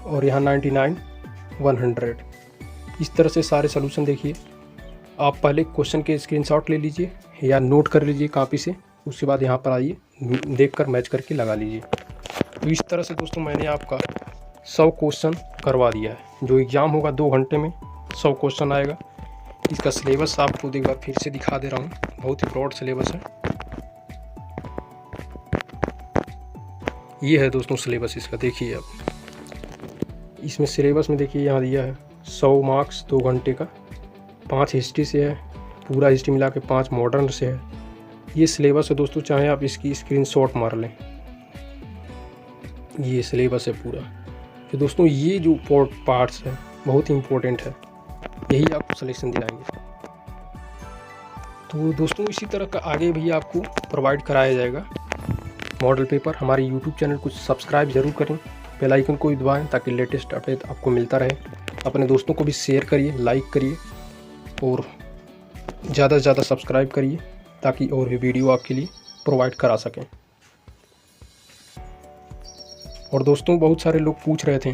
और यहाँ 99, 100। इस तरह से सारे सलूशन देखिए। आप पहले क्वेश्चन के स्क्रीनशॉट ले लीजिए या नोट कर लीजिए कॉपी से, उसके बाद यहाँ पर आइए, देखकर मैच करके लगा लीजिए। तो इस तरह से दोस्तों मैंने आपका 100 क्वेश्चन करवा दिया है। जो एग्ज़ाम होगा 2 घंटे में 100 क्वेश्चन आएगा। इसका सिलेबस आपको एक बार फिर से दिखा दे रहा हूँ, बहुत ही ब्रॉड सिलेबस है। ये है दोस्तों सिलेबस इसका, देखिए आप। इसमें सिलेबस में देखिए यहाँ दिया है 100 मार्क्स 2 घंटे का, 5 हिस्ट्री से है, पूरा हिस्ट्री मिला के 5 मॉडर्न से है। ये सिलेबस है दोस्तों, चाहे आप इसकी स्क्रीनशॉट मार लें। ये सिलेबस है पूरा। तो दोस्तों ये जो पार्ट्स हैं बहुत ही इम्पोर्टेंट है, यही आपको सलेक्शन दिलाएंगे। तो दोस्तों इसी तरह का आगे भी आपको प्रोवाइड कराया जाएगा मॉडल पेपर। हमारे यूट्यूब चैनल को सब्सक्राइब ज़रूर करें, बेल आइकन को भी दबाएं ताकि लेटेस्ट अपडेट आपको मिलता रहे। अपने दोस्तों को भी शेयर करिए, लाइक करिए और ज़्यादा से ज़्यादा सब्सक्राइब करिए ताकि और भी वीडियो आपके लिए प्रोवाइड करा सकें। और दोस्तों बहुत सारे लोग पूछ रहे थे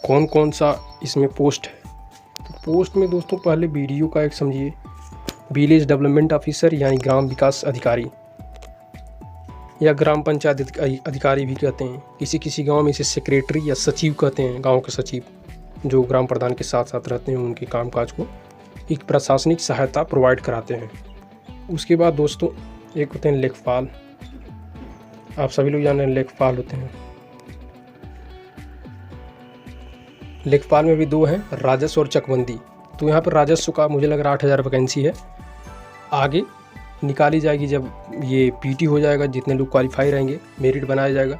कौन कौन सा इसमें पोस्ट है। तो पोस्ट में दोस्तों पहले वीडियो का एक समझिए, विलेज डेवलपमेंट ऑफिसर यानी ग्राम विकास अधिकारी या ग्राम पंचायत अधिकारी भी कहते हैं। किसी किसी गांव में इसे सेक्रेटरी या सचिव कहते हैं, गांव के सचिव जो ग्राम प्रधान के साथ साथ रहते हैं, उनके कामकाज को एक प्रशासनिक सहायता प्रोवाइड कराते हैं। उसके बाद दोस्तों एक होते हैं लेखपाल, आप सभी लोग जाने लेखपाल होते हैं। लेखपाल में भी 2 हैं, राजस्व और चकबंदी। तो यहाँ पर राजस्व का मुझे लग रहा 8000 वैकेंसी है, आगे निकाली जाएगी जब ये पीटी हो जाएगा, जितने लोग क्वालिफाई रहेंगे मेरिट बनाया जाएगा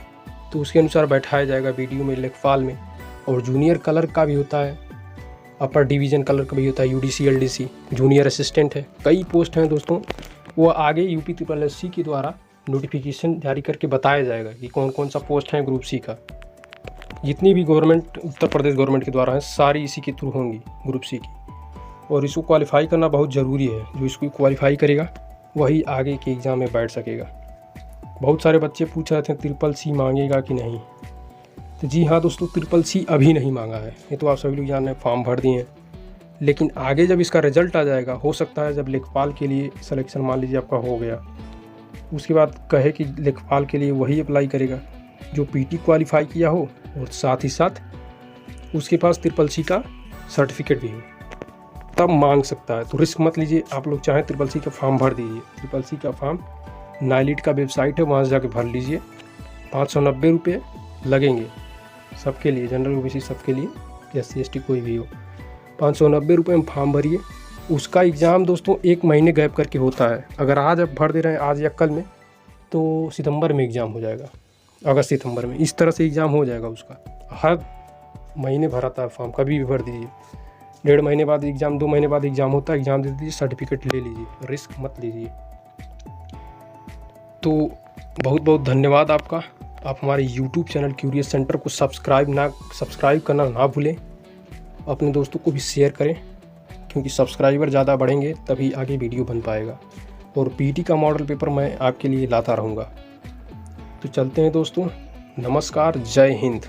तो उसके अनुसार बैठाया जाएगा वीडियो में, लेखपाल में। और जूनियर कलर का भी होता है, अपर डिवीज़न कलर का भी होता है, यूडीसी एलडीसी, जूनियर असिस्टेंट है। कई पोस्ट हैं दोस्तों, वो आगे UP-SSC के द्वारा नोटिफिकेशन जारी करके बताया जाएगा कि कौन कौन सा पोस्ट है ग्रुप सी का। जितनी भी गवर्नमेंट उत्तर प्रदेश गवर्नमेंट के द्वारा है सारी इसी के थ्रू होंगी ग्रुप सी की। और इसको क्वालिफाई करना बहुत ज़रूरी है, जो इसको क्वालिफाई करेगा वही आगे के एग्ज़ाम में बैठ सकेगा। बहुत सारे बच्चे पूछ रहे थे SSC मांगेगा कि नहीं। तो जी हाँ दोस्तों, SSC अभी नहीं मांगा है, ये तो आप सभी लोग जान रहे हैं, फॉर्म भर दिए हैं। लेकिन आगे जब इसका रिजल्ट आ जाएगा, हो सकता है जब लेखपाल के लिए सिलेक्शन मान लीजिए आपका हो गया, उसके बाद कहे कि लेखपाल के लिए वही अप्लाई करेगा जो पीटी क्वालिफाई किया हो और साथ ही साथ उसके पास SSC का सर्टिफिकेट भी हो, तब मांग सकता है। तो रिस्क मत लीजिए, आप लोग चाहें SSC का फॉर्म भर दीजिए। SSC का फॉर्म नाइलिट का वेबसाइट है, वहाँ से जाके भर लीजिए। 590 रुपये लगेंगे सबके लिए, जनरल OBC सबके लिए, SC ST कोई भी हो। 590 रुपये में फॉर्म भरिए। उसका एग्ज़ाम दोस्तों 1 महीने गैप करके होता है। अगर आज आप भर दे रहे हैं, आज या कल में, तो सितंबर में एग्ज़ाम हो जाएगा, अगस्त सितंबर में, इस तरह से एग्ज़ाम हो जाएगा उसका। हर महीने भराता है फॉर्म, कभी भी भर दीजिए। 1.5 महीने बाद एग्ज़ाम, 2 महीने बाद एग्ज़ाम होता है, एग्ज़ाम दे दीजिए, सर्टिफिकेट ले लीजिए, रिस्क मत लीजिए। तो बहुत बहुत धन्यवाद आपका। आप हमारे यूट्यूब चैनल क्यूरियस सेंटर को सब्सक्राइब करना ना भूलें। अपने दोस्तों को भी शेयर करें, क्योंकि सब्सक्राइबर ज़्यादा बढ़ेंगे तभी आगे वीडियो बन पाएगा। और पीटी का मॉडल पेपर मैं आपके लिए लाता रहूँगा। तो चलते हैं दोस्तों, नमस्कार, जय हिंद।